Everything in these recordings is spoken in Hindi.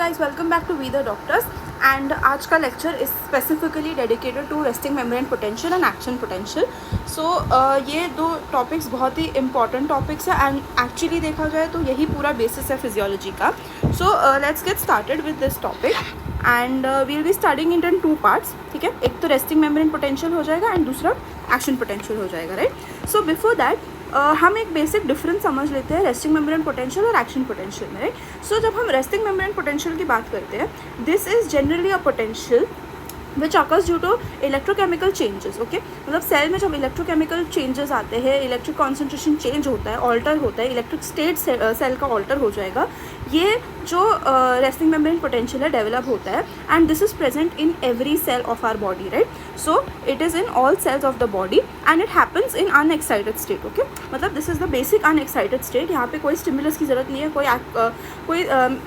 guys, welcome back to We the Doctors and आज का lecture is specifically dedicated to resting membrane potential and action potential. So ये दो टॉपिक्स बहुत ही इंपॉर्टेंट टॉपिक्स है एंड एक्चुअली देखा जाए तो यही पूरा बेसिस है फिजियोलॉजी का. So let's get started with this topic and we will be starting in two parts. ठीक है, एक तो रेस्टिंग मेम्ब्रेन पोटेंशियल हो जाएगा एंड दूसरा एक्शन पोटेंशियल हो जाएगा. राइट, सो बिफोर दैट हम एक बेसिक डिफरेंस समझ लेते हैं रेस्टिंग मेम्ब्रेन पोटेंशियल और एक्शन पोटेंशियल में. राइट, सो जब हम रेस्टिंग मेम्ब्रेन पोटेंशियल की बात करते हैं, this is generally a potential which occurs due to electrochemical changes. Okay, मतलब सेल में जब इलेक्ट्रोकेमिकल चेंजेस आते हैं, इलेक्ट्रिक कॉन्सेंट्रेशन चेंज होता है, ऑल्टर होता है, इलेक्ट्रिक स्टेट सेल का ऑल्टर हो जाएगा, ये जो रेस्टिंग मेम्ब्रेन पोटेंशियल है डेवलप होता है and this is present in every cell of our body. Right, so it is in all cells of the body and it happens in unexcited state. Okay, मतलब this is the basic unexcited state. यहाँ पे कोई स्टिमुलस की ज़रूरत नहीं है, कोई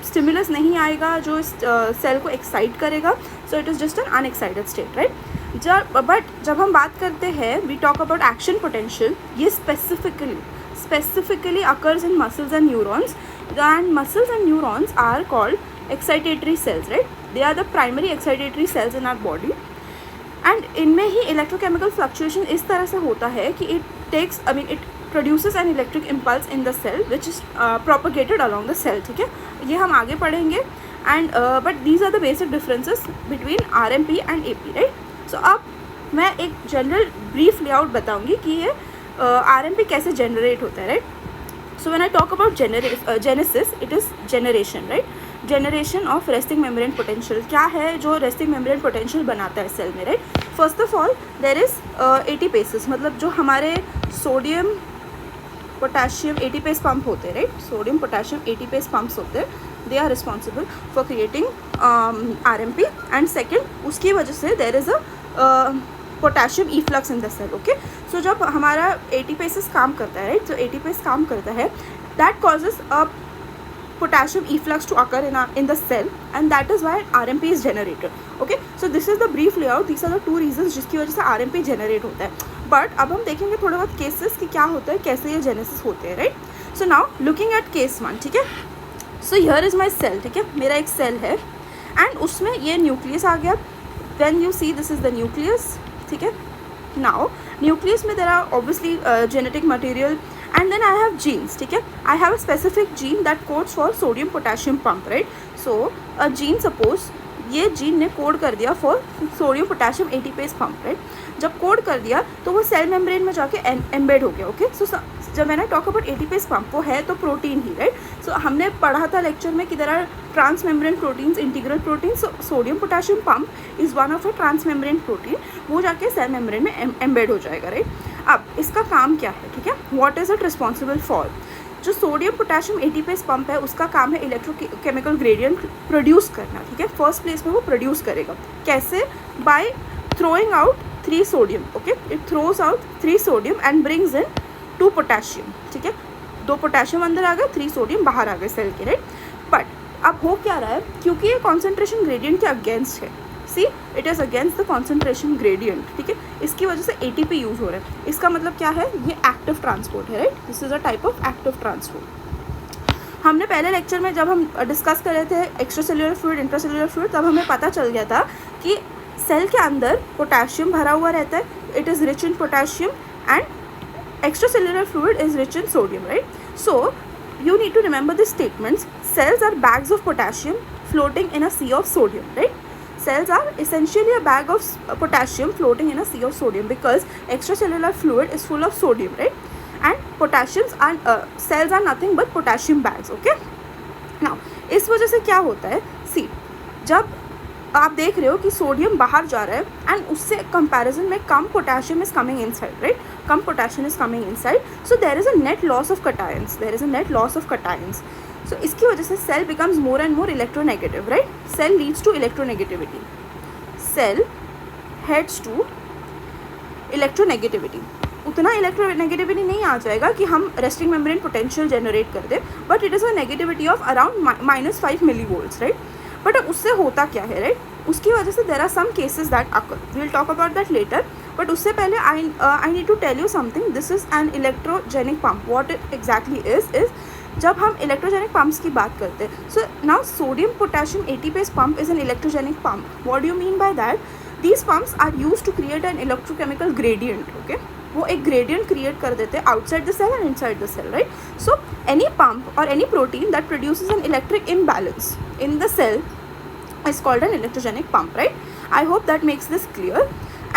स्टिमुलस नहीं आएगा जो इस सेल को एक्साइट करेगा. So it is just an unexcited state. Right, जब हम बात करते हैं we talk about action potential, ये specifically occurs in muscles and neurons, and muscles and neurons are called excitatory cells. Right, they are the primary excitatory cells in our body and इनमें ही electrochemical fluctuation इस तरह से होता है कि it produces an electric impulse in the cell which is propagated along the cell. ठीक है, ये हम आगे पढ़ेंगे and but these are the basic differences between RMP and AP. Right, so अब मैं एक जनरल ब्रीफ लेआउट बताऊंगी कि ये RMP कैसे जनरेट होता है. Right, so when I talk about genesis, it is generation. Right, generation of resting membrane potential. क्या है जो रेस्टिंग मेम्ब्रेन पोटेंशियल बनाता है सेल में. Right, first of all there is ATPases, मतलब जो हमारे सोडियम पोटेशियम एटीपेस पंप होते हैं. Right, sodium potassium ATPase pumps होते हैं, they are responsible for creating RMP and second उसकी वजह से there is a potassium efflux in the cell. Okay, so जब हमारा एटीपेसेस काम करता है, राइट, सो एटीपेस काम करता है, that causes a potassium efflux to occur in the cell and that is why RMP is generated. Okay, so this is the brief layout. These are the two reasons जिसकी वजह से RMP generate होता है. बट अब हम देखेंगे थोड़े बहुत केसेस कि क्या होता है, कैसे ये जेनेसिस होते हैं. Right, so now looking at case 1. ठीक है, so here is my cell. ठीक है, मेरा एक सेल है एंड उसमें ये न्यूक्लियस आ गया. When you see this is the nucleus. ठीक है, नाउ न्यूक्लियस में there are obviously genetic material and then I have genes. ठीक है, I have a specific gene that codes for sodium potassium pump. Right, so a gene, suppose ये जीन ने कोड कर दिया for sodium potassium ATPase pump. Right, जब कोड कर दिया तो वो सेल मेम्ब्रेन में जाके एम्बेड हो गया. ओके, सो जब मैंने टॉक अबाउट एटीपेस पंप, वो है तो प्रोटीन ही. राइट, सो हमने पढ़ा था लेक्चर में कि there are transmembrane proteins, integral protein. So sodium potassium pump is one of a transmembrane protein, वो जाके सेल मेम्ब्रेन में एम्बेड हो जाएगा. राइट, अब इसका काम क्या है. ठीक है, what is it responsible for. जो सोडियम पोटेशियम एटीपेस पंप है उसका काम है इलेक्ट्रोकेमिकल ग्रेडियंट प्रोड्यूस करना. ठीक है, फर्स्ट प्लेस में वो प्रोड्यूस करेगा. कैसे? By throwing out 3 sodium. Okay, it throws out 3 sodium and brings in 2 potassium. ठीक है, 2 पोटेशियम अंदर आ गए, 3 सोडियम बाहर आ गए सेल के. राइट, बट अब हो क्या रहा है, क्योंकि ये कॉन्सेंट्रेशन ग्रेडियंट के अगेंस्ट है. See, it is against the concentration gradient. ठीक है, इसकी वजह से ATP यूज़ हो रहा है. इसका मतलब क्या है, ये एक्टिव ट्रांसपोर्ट है. Right, this is a type of active transport. हमने पहले लेक्चर में जब हम डिस्कस कर रहे थे extra cellular fluid, intracellular fluid, तब हमें पता चल गया था कि सेल के अंदर पोटेशियम भरा हुआ रहता है. It is rich in potassium and extra cellular fluid is rich in sodium. Right, so you need to remember these statements. Cells are bags of potassium floating in a sea of sodium. Right, cells are essentially a bag of potassium floating in a sea of sodium because extracellular fluid is full of sodium. Right, and potassiums are cells are nothing but potassium bags. Okay, now इस वजह से क्या होता है, सी, जब आप देख रहे हो कि सोडियम बाहर जा रहा है एंड उससे कंपैरिजन में कम potassium is coming inside. Right, कम potassium is coming inside, so there is a net loss of cations. So इसकी वजह से cell becomes more and more electronegative. Right, cell leads to electronegativity. Cell heads to electronegativity. उतना इलेक्ट्रोनेगेटिविटी नहीं आ जाएगा कि हम रेस्टिंग मेम्ब्रेन पोटेंशियल जनरेट कर दें, but it is a negativity of around -5 millivolts. Right, but उससे होता क्या है. राइट, उसकी वजह से there are some cases that occur, we will talk about that later. But उससे पहले I need to tell you something. This is an electrogenic pump. What it exactly is जब हम इलेक्ट्रोजेनिक पम्प्स की बात करते हैं, so now sodium potassium ATPase pump is an electrogenic pump. What do you mean by that? These pumps are used to create an electrochemical gradient. Okay, वो एक gradient create कर देते हैं outside the cell and inside the cell, right? So any pump or any protein that produces an electric imbalance in the cell is called an electrogenic pump, right? I hope that makes this clear.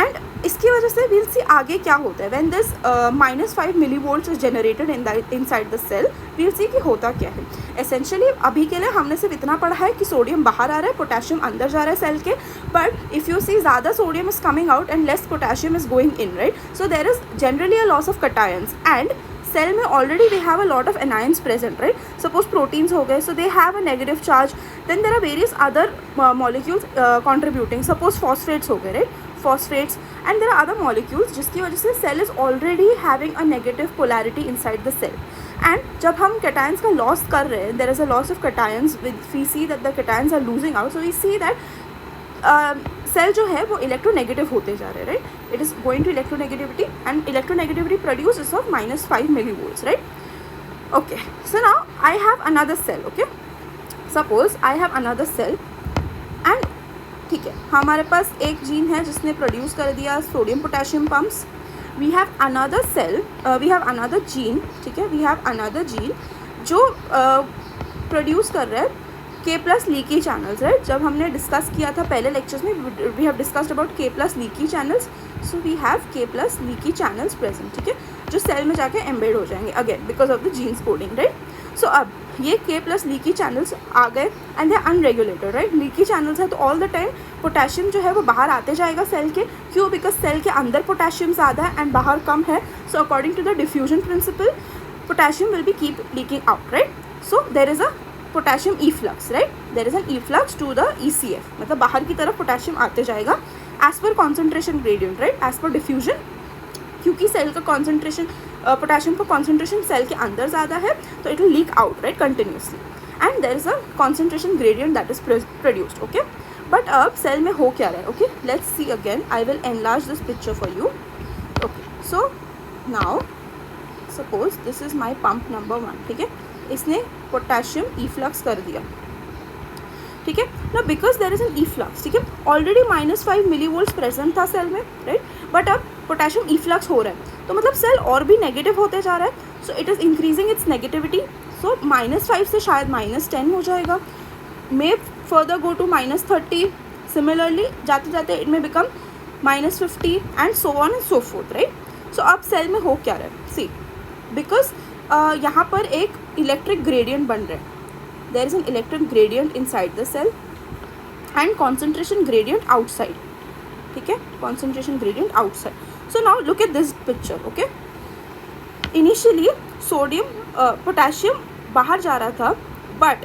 And इसकी वजह से we'll see आगे क्या होता है when this -5 millivolts is generated inside the cell. we'll see कि होता क्या है. Essentially अभी के लिए हमने सिर्फ इतना पढ़ा है कि सोडियम बाहर आ रहा है, पोटेशियम अंदर जा रहा है सेल के, but if you see ज़्यादा sodium is coming out and less potassium is going in, right? So there is generally a loss of cations, and cell में already we have a lot of anions present, right? Suppose proteins हो गए, so they have a negative charge. Then there are various other molecules contributing. Suppose phosphates हो गए, right? Phosphates, and there are other molecules जिसकी वजह से cell is already having a negative polarity inside the cell. And जब हम cations का loss कर रहे हैं, there is a loss of cations. We see that the cations are losing out, so we see that cell जो है वो electronegative होते जा रहे हैं, right? It is going to electronegativity, and electronegativity produces of -5 millivolts, right? Okay, so now I have another cell. Okay, suppose I have another cell, and ठीक है, हमारे पास एक जीन है जिसने प्रोड्यूस कर दिया sodium potassium pumps. We have another cell, we have another gene, ठीक है, वी हैव अनदर जीन जो प्रोड्यूस कर रहा है K+ लीकी चैनल्स, राइट? जब हमने डिस्कस किया था पहले लेक्चर्स में, we have discussed about K+ leaky channels. So we have K+ leaky channels present, ठीक है, जो सेल में जाके एम्बेड हो जाएंगे again because of the genes coding, right? So अब ये K+ लीकी चैनल्स आ गए and they are unregulated, right? Leaky channels है तो ऑल द टाइम पोटेशियम जो है वो बाहर आते जाएगा सेल के. क्यों? बिकॉज सेल के अंदर पोटेशियम ज़्यादा है एंड बाहर कम है. So according to the diffusion principle potassium will be keep leaking out, right? So there is a potassium efflux, right? There is an efflux to the ECF, मतलब बाहर की तरफ पोटेशियम आते जाएगा as per concentration gradient, right? As per diffusion, क्योंकि सेल का कॉन्सेंट्रेशन, पोटेशियम का कॉन्सेंट्रेशन सेल के अंदर ज़्यादा है तो it will leak out, right, continuously, and there is a concentration gradient that is produced. Okay, but अब सेल में हो क्या रहा है? Okay, let's see again. I will enlarge this picture for you. Okay, so now suppose this is my pump number 1, ठीक है, इसने पोटेशियम efflux कर दिया, ठीक है ना, because there is an efflux, ठीक है, ऑलरेडी -5 millivolts प्रेजेंट था सेल में, राइट? बट अब पोटेशियम efflux हो रहा है तो मतलब सेल और भी नेगेटिव होते जा रहा है. So it is increasing its negativity. So -5 से शायद -10 हो जाएगा, may further go to -30. Similarly जाते जाते it may become -50 and so on and so forth, right? So अब सेल में हो क्या रहा है? सी, बिकॉज यहाँ पर एक इलेक्ट्रिक ग्रेडियंट बन रहा है. There is an electric gradient inside the cell and concentration gradient outside, ठीक है, concentration gradient outside. So now look at this picture. Okay, initially sodium potassium बाहर जा रहा था बट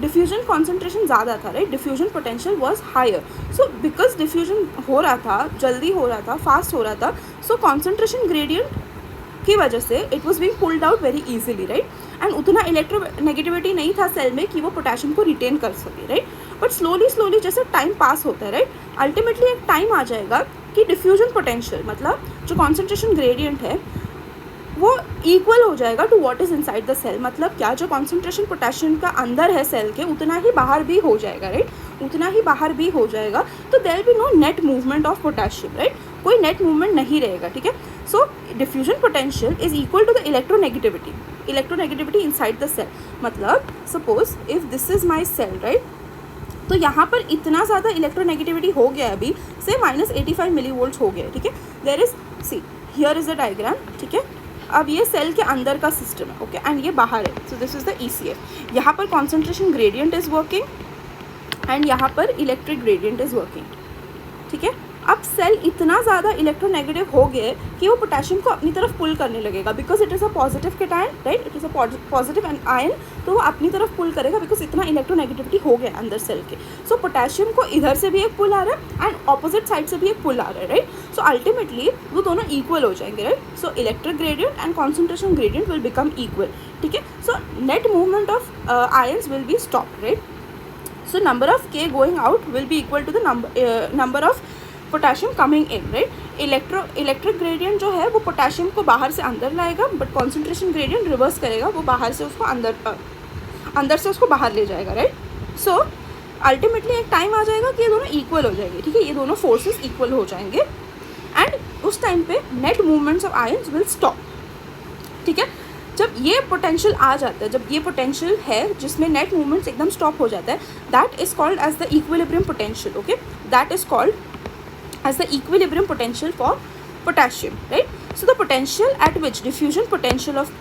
डिफ्यूजन कॉन्सेंट्रेशन ज़्यादा था, right? Diffusion potential was higher. So because diffusion हो रहा था, जल्दी हो रहा था, फास्ट हो रहा था, सो कॉन्सेंट्रेशन ग्रेडियंट की वजह से it was being pulled out very easily, right? And उतना इलेक्ट्रोनेगेटिविटी नहीं था सेल में कि वो पोटेशियम को रिटेन कर सके, राइट? बट स्लोली जैसे टाइम पास होता है, राइट, अल्टीमेटली एक टाइम आ जाएगा कि डिफ्यूजन पोटेंशियल, मतलब जो कॉन्सेंट्रेशन ग्रेडियंट है वो इक्वल हो जाएगा to what is inside the cell. मतलब क्या, जो कॉन्सेंट्रेशन पोटेशियम का अंदर है सेल के उतना ही बाहर भी हो जाएगा, राइट? उतना ही बाहर भी हो जाएगा. तो there will be no net movement of potassium, right? कोई नेट मूवमेंट नहीं रहेगा, ठीक है? So diffusion potential is equal to the electronegativity inside the cell. मतलब suppose if this is my cell, right, तो यहाँ पर इतना ज़्यादा इलेक्ट्रोनेगेटिविटी हो गया अभी से -85 millivolts हो गया, ठीक है? There is, see here is the diagram, ठीक है? अब ये सेल के अंदर का सिस्टम है, ओके, एंड ये बाहर है. So this is the ECF. यहाँ पर concentration gradient is working and यहाँ पर इलेक्ट्रिक ग्रेडियंट इज वर्किंग, ठीक है? अब सेल इतना ज़्यादा इलेक्ट्रोनेगेटिव हो गया कि वो पोटेशियम को अपनी तरफ पुल करने लगेगा because it is a positive cation, right? It is a positive ion, तो वो अपनी तरफ पुल करेगा बिकॉज इतना इलेक्ट्रोनेगेटिविटी हो गया अंदर सेल के. सो पोटेशियम को इधर से भी एक पुल आ रहा है एंड ऑपोजिट साइड से भी एक पुल आ रहा है, राइट? सो अल्टीमेटली वो दोनों इक्वल हो जाएंगे, right? So electric gradient and concentration gradient will become equal, ठीक है? So net movement of ions will be stop, right? So number of K going out will be equal to the number of potassium coming in, right. Electric gradient जो है वो पोटेशियम को बाहर से अंदर लाएगा, बट कॉन्सेंट्रेशन ग्रेडियंट रिवर्स करेगा, वो बाहर से उसको अंदर से उसको बाहर ले जाएगा, राइट। सो अल्टीमेटली एक टाइम आ जाएगा कि ये दोनों इक्वल हो जाएंगे, ठीक है, ये दोनों फोर्सेस इक्वल हो जाएंगे एंड उस टाइम पे net movements of ions will stop, ठीक है। जब ये पोटेंशियल आ जाता है, जब ये पोटेंशियल है जिसमें नेट मूवमेंट्स एकदम स्टॉप हो जाता है, that is called as the equilibrium potential, okay, that is called as the equilibrium potential for potassium, right. So the potential at which diffusion potential of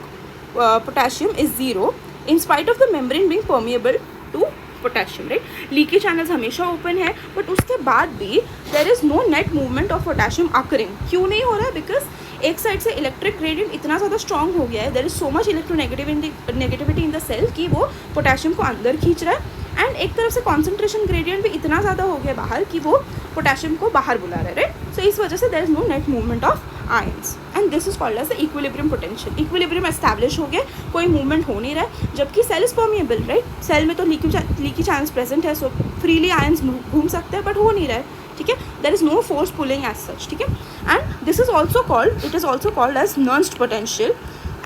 potassium is zero in spite of the membrane being permeable to potassium, right. Leaky channels हमेशा ओपन है, बट उसके बाद भी there is no net movement of potassium occurring. क्यों नहीं हो रहा है? बिकॉज एक साइड से इलेक्ट्रिक ग्रेडियंट इतना ज़्यादा स्ट्रॉन्ग हो गया है, there is so much electronegativity in the cell कि वो पोटेशियम को अंदर खींच रहा है, एंड एक तरफ से कॉन्सेंट्रेशन ग्रेडियंट भी इतना ज़्यादा हो गया बाहर कि वो पोटेशियम को बाहर बुला रहा है, राइट। सो इस वजह से there is no net movement of ions and this is called as the equilibrium potential. Equilibrium establish हो गया, कोई मूवमेंट हो नहीं रहा है, जबकि cell is permeable, right. Cell में तो लीकी चांस प्रेजेंट है, सो फ्रीली आयंस घूम सकते हैं, बट हो नहीं रहा है, ठीक है। There is no force pulling as such, ठीक है। And this is also called, it is also called as Nernst potential,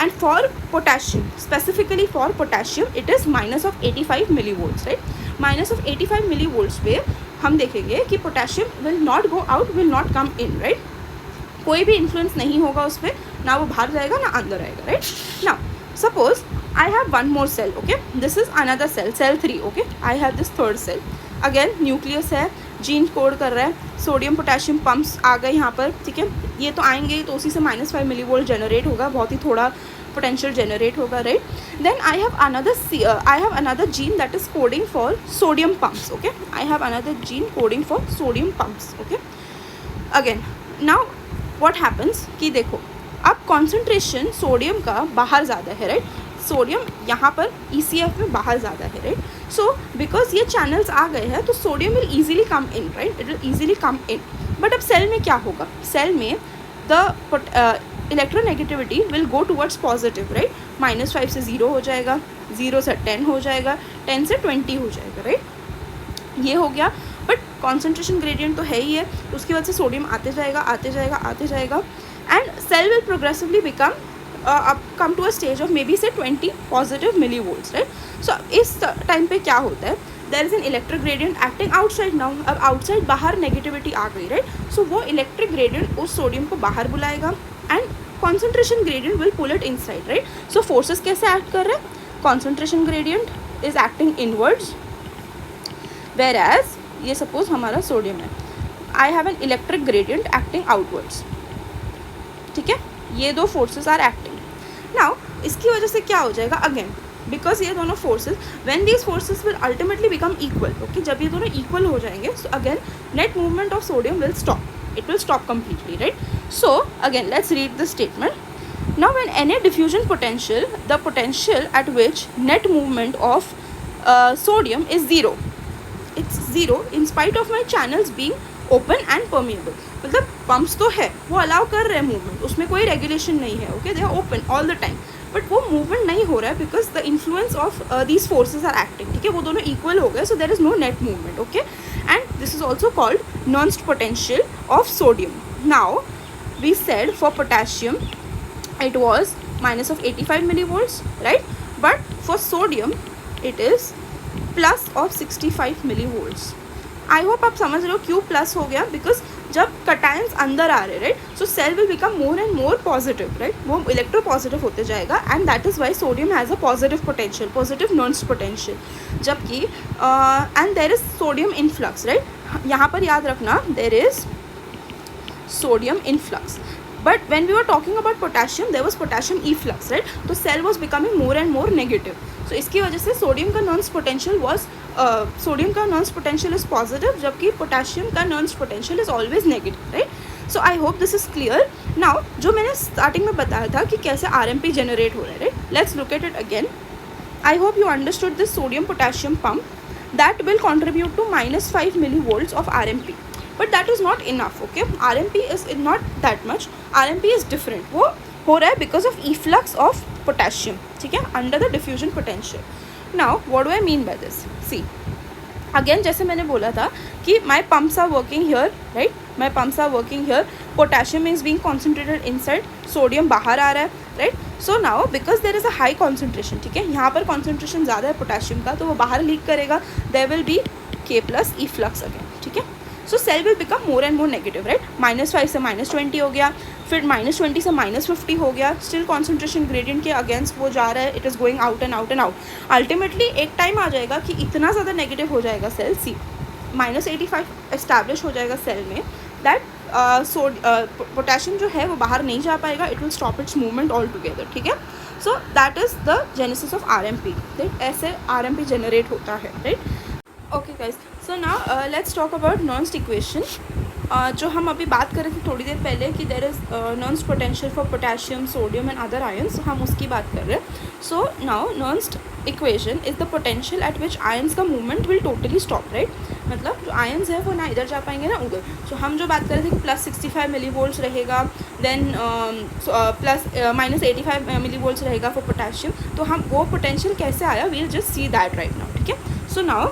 and for potassium, specifically for potassium it is -85 millivolts, right. -85 millivolts पे हम देखेंगे कि potassium will not go out, will not come in, right. कोई भी इन्फ्लुएंस नहीं होगा उस पर, ना वो बाहर जाएगा ना अंदर आएगा, right. Now suppose I have one more cell, okay, this is another cell, cell 3, okay, I have this third cell, again nucleus है, जीन कोड कर रहा है, सोडियम पोटेशियम पंप्स आ गए यहाँ पर, ठीक है। ये तो आएंगे तो उसी से -5 millivolt जनरेट होगा, बहुत ही थोड़ा पोटेंशियल जनरेट होगा, right. Then I have another gene that is coding for sodium pumps, okay, I have another gene coding for sodium pumps, okay. Again now what happens कि देखो अब कॉन्सेंट्रेशन सोडियम का बाहर ज़्यादा है, राइट। सोडियम यहाँ पर ECF में बाहर ज़्यादा है, राइट। सो बिकॉज ये चैनल्स आ गए हैं तो sodium will easily come in, right, it will easily come in. But अब सेल में क्या होगा? सेल में the electronegativity will go towards positive, right. -5 से 0 हो जाएगा, 0 से 10 हो जाएगा, 10 से 20 हो जाएगा, राइट। ये हो गया, बट कॉन्सेंट्रेशन ग्रेडियंट तो है ही है, उसकी वजह से सोडियम आते जाएगा and cell will progressively become come to a stage of maybe say 20 positive millivolts, right. So इस टाइम पे क्या होता है? There is an electric gradient acting outside now. अब outside बाहर नेगेटिविटी आ गई, right. So वो इलेक्ट्रिक ग्रेडियंट उस सोडियम को बाहर बुलाएगा and concentration gradient will pull it inside, right. So forces कैसे एक्ट कर रहे हैं? Concentration gradient is acting inwards, whereas ये सपोज हमारा सोडियम है, I have an electric gradient acting outwards, ठीक है. ये दो फोर्सेस आर एक्टिंग नाउ. इसकी वजह से क्या हो जाएगा? अगेन बिकॉज ये दोनों forces, when these forces will ultimately become equal, okay, जब ये दोनों इक्वल हो जाएंगे, so again net movement of sodium will stop, it will stop completely, right. So again let's read the statement. Now when any diffusion potential, the potential at which net movement of sodium is zero, it's zero in spite of my channels being open and permeable. मतलब pumps तो है, वो allow कर रहे हैं movement, उसमें कोई regulation नहीं है, okay, they are open all the time, but वो movement नहीं हो रहा है because the influence of these forces are acting, ठीक है, वो दोनों equal हो गए, so there is no net movement, okay, and this is also called Nernst potential of sodium. Now we said for potassium it was -85 millivolts, right, but for sodium it is plus of 65 millivolts. I hope आप समझ रहे हो क्यों प्लस हो गया, बिकॉज जब कटायंस अंदर आ रहे, right, so cell will become more and more positive, right, वो इलेक्ट्रो पॉजिटिव होते जाएगा and that is why sodium has a positive potential, positive Nernst potential. जबकि and there is sodium influx, right, यहाँ पर याद रखना there is sodium influx, but when we were talking about potassium there was potassium efflux, right, तो cell was becoming more and more negative. So इसकी वजह से सोडियम का नर्स्ट पोटेंशियल was सोडियम का नर्स्ट पोटेंशियल इज पॉजिटिव, जबकि पोटेशियम का Nernst potential is always negative, right. So I hope this is clear. Now जो मैंने स्टार्टिंग में बताया था कि कैसे RMP जनरेट हो रहा है, right, let's look at it again. I hope you understood this sodium potassium pump that will contribute to -5 millivolts of RMP, but that is not enough, okay. RMP is not that much, RMP is different, वो हो रहा है because of efflux of potassium, ठीक है, under the diffusion potential. Now what do I mean by this? See again, जैसे मैंने बोला था कि my pumps are working here, right, my pumps are working here, potassium is being concentrated inside, sodium बाहर आ रहा है, right. So now because there is a high concentration, ठीक है, यहाँ पर कॉन्सेंट्रेशन ज़्यादा है पोटेशियम का, तो वो बाहर लीक करेगा, there will be K+ efflux again, ठीक है. So cell will become more and more negative, right. -5 से -20 हो गया, फिर -20 से -50 हो गया, स्टिल कॉन्सेंट्रेशन ग्रेडियंट के अगेंस्ट वो जा रहा है, it is going out and out and out. Ultimately एक टाइम आ जाएगा कि इतना ज़्यादा नेगेटिव हो जाएगा सेल, सी -85 एस्टैब्लिश हो जाएगा सेल में, दैट पोटेशियम जो है वो बाहर नहीं जा पाएगा, it will stop its movement altogether, ठीक है. So that is the genesis of RMP, right. ऐसे RMP जनरेट होता है, right. Okay guys, so now let's talk about Nernst equation. जो हम अभी बात कर रहे थे थोड़ी देर पहले कि there is Nernst potential for potassium, sodium and other ions, हम उसकी बात कर रहे हैं. So now Nernst equation is the potential at which ions का movement will totally stop, right. मतलब जो आयन्स है वो ना इधर जा पाएंगे ना उधर. सो हम जो बात कर रहे थे कि +65 मिलीवोल्ट्स रहेगा, देन -85 मिलीवोल्ट्स रहेगा फॉर पोटेशियम. तो हम वो पोटेंशियल कैसे आया, we'll just see that right now, ठीक है. सो नाउ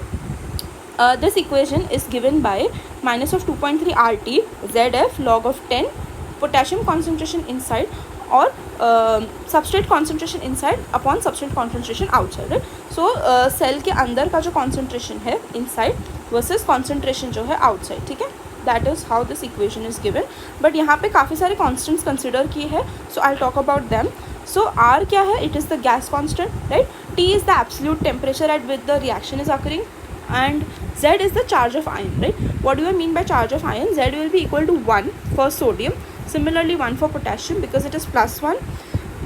this equation is given by -2.3 RT ZF log of 10 potassium concentration inside or substrate concentration inside upon substrate concentration outside, right. So cell के अंदर का जो concentration है inside versus concentration जो है outside, ठीक है. That is how this equation is given. but यहाँ पे काफ़ी सारे constants consider किए हैं, so I'll talk about them. So R क्या है, it is the gas constant, right. T is the absolute temperature at which the reaction is occurring, and Z is the charge of ion, right. What do I mean by charge of ion? Z will be equal to 1 for sodium, similarly 1 for potassium because it is +1,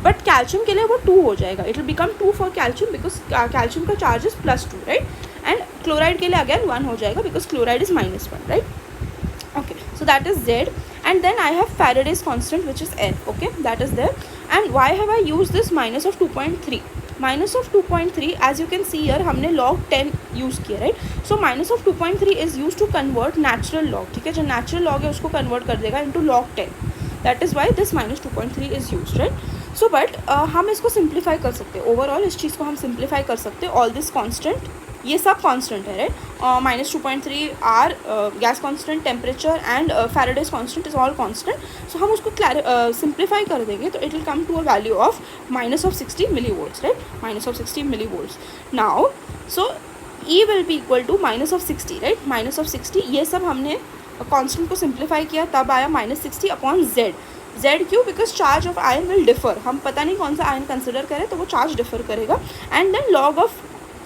but calcium के लिए वो 2 हो जाएगा, it will become 2 for calcium because calcium का charge is +2, right. and chloride के लिए again 1 हो जाएगा because chloride is -1, right. okay, so that is Z. and then I have Faraday's constant which is F, okay, that is there. and why have I used this -2.3? -2.3 as you can see here हमने log 10 यूज़ किया, right. So -2.3 is use to convert natural log, ठीक है. जो नेचुरल लॉग है उसको कन्वर्ट कर देगा into log 10, that is why this -2.3 is use, right. So but हम इसको सिंप्लीफाई कर सकते हैं, ओवरऑल इस चीज़ को हम सिंप्लीफाई कर सकते हैं. ऑल दिस कॉन्स्टेंट, ये सब कॉन्स्टेंट है, right. -2.3 R gas constant, temperature and Faraday's constant is all constant. सो हम उसको सिंप्लीफाई कर देंगे तो it will come to a value of -60 millivolts, right. -60 millivolts. Now so E will be equal to -60, right. -60, ये सब हमने कॉन्स्टेंट को सिंप्लीफाई किया, तब आया -60 अपॉन Z. Z क्यों? Because charge of ion will differ, हम पता नहीं कौन सा आयन कंसिडर करें तो वो चार्ज डिफर करेगा. And then log of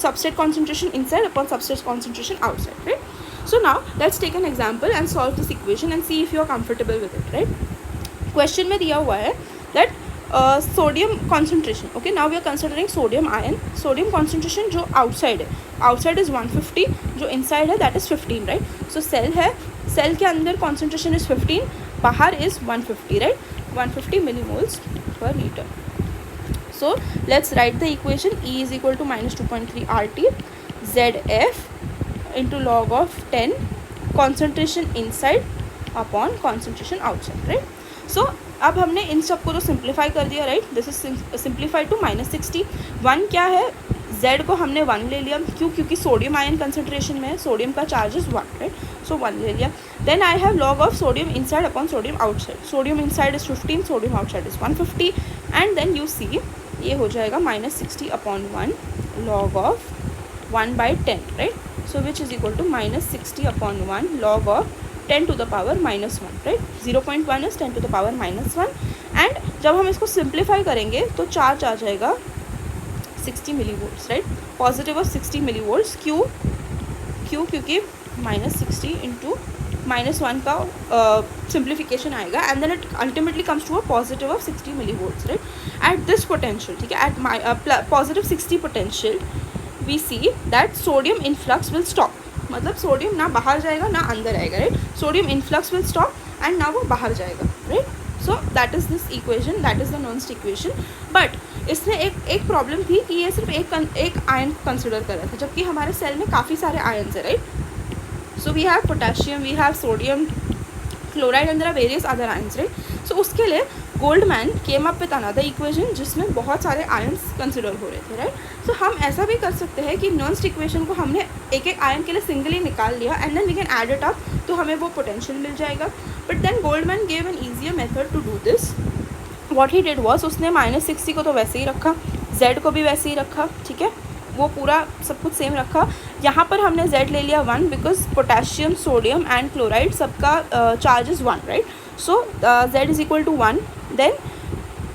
substrate concentration inside upon substrate concentration outside, right. So now let's take an example and solve this equation and see if you are comfortable with it, right. question में दिया हुआ है that sodium concentration, okay, now we are considering sodium ion. sodium concentration जो outside है, outside is 150, जो inside है that is 15, right. so cell है, cell के अंदर concentration is 15, बाहर is 150, right. 150 millimoles per liter. So let's write the equation. E is equal to -2.3 RT ZF into log of 10 concentration inside upon concentration outside, right. So अब हमने इन सब को तो सिंप्लीफाई कर दिया, right. This is simplify to -60. 1 क्या है, Z को हमने 1 ले लिया, क्यों? क्योंकि सोडियम आयन कंसनट्रेशन में है, सोडियम का चार्ज इज 1, राइट. सो 1 ले लिया. Then I have log of sodium inside upon sodium outside. Sodium inside is 15, sodium outside is 150. And then you see ये हो जाएगा -60 upon 1 log of 1/10, right. So which is equal to -60 upon 1 log of 10 to the power -1, right. 0.1 is 10 to the power -1. And जब हम इसको सिंप्लीफाई करेंगे तो चार्ज आ जाएगा 60 millivolts, right. Positive of 60 millivolts. क्यों? क्योंकि -60 इंटू -1 का सिंप्लीफिकेशन आएगा and then it ultimately comes to a positive of 60 millivolts, right. At this potential, ठीक है, at positive 60 potential we see that sodium influx will stop. मतलब सोडियम ना बाहर जाएगा ना अंदर आएगा, right. Sodium influx will stop and ना वो बाहर जाएगा, right. So that is this equation, that is the Nernst equation. But इसमें एक प्रॉब्लम थी कि ये सिर्फ एक आयन कंसिडर कर रहा था, जबकि हमारे सेल में काफ़ी सारे आयन्स है, right. So we have potassium, we have sodium, chloride and there are various other ions, right. सो उसके लिए Goldman came up with another equation जिसमें बहुत सारे आयन्स कंसिडर हो रहे थे, राइट. सो हम ऐसा भी कर सकते हैं कि नर्न्स्ट इक्वेशन को हमने एक एक आयन के लिए सिंगली निकाल लिया and then we can add it up, तो हमें वो पोटेंशियल मिल जाएगा. But then Goldman gave an easier method to do this. What he did was, उसने -60 को तो वैसे ही रखा, z को भी वैसे ही रखा, ठीक है, वो पूरा सब कुछ सेम रखा. यहाँ पर हमने z ले लिया 1 because potassium, sodium and chloride सबका charge is 1, right. So z is equal to 1. Then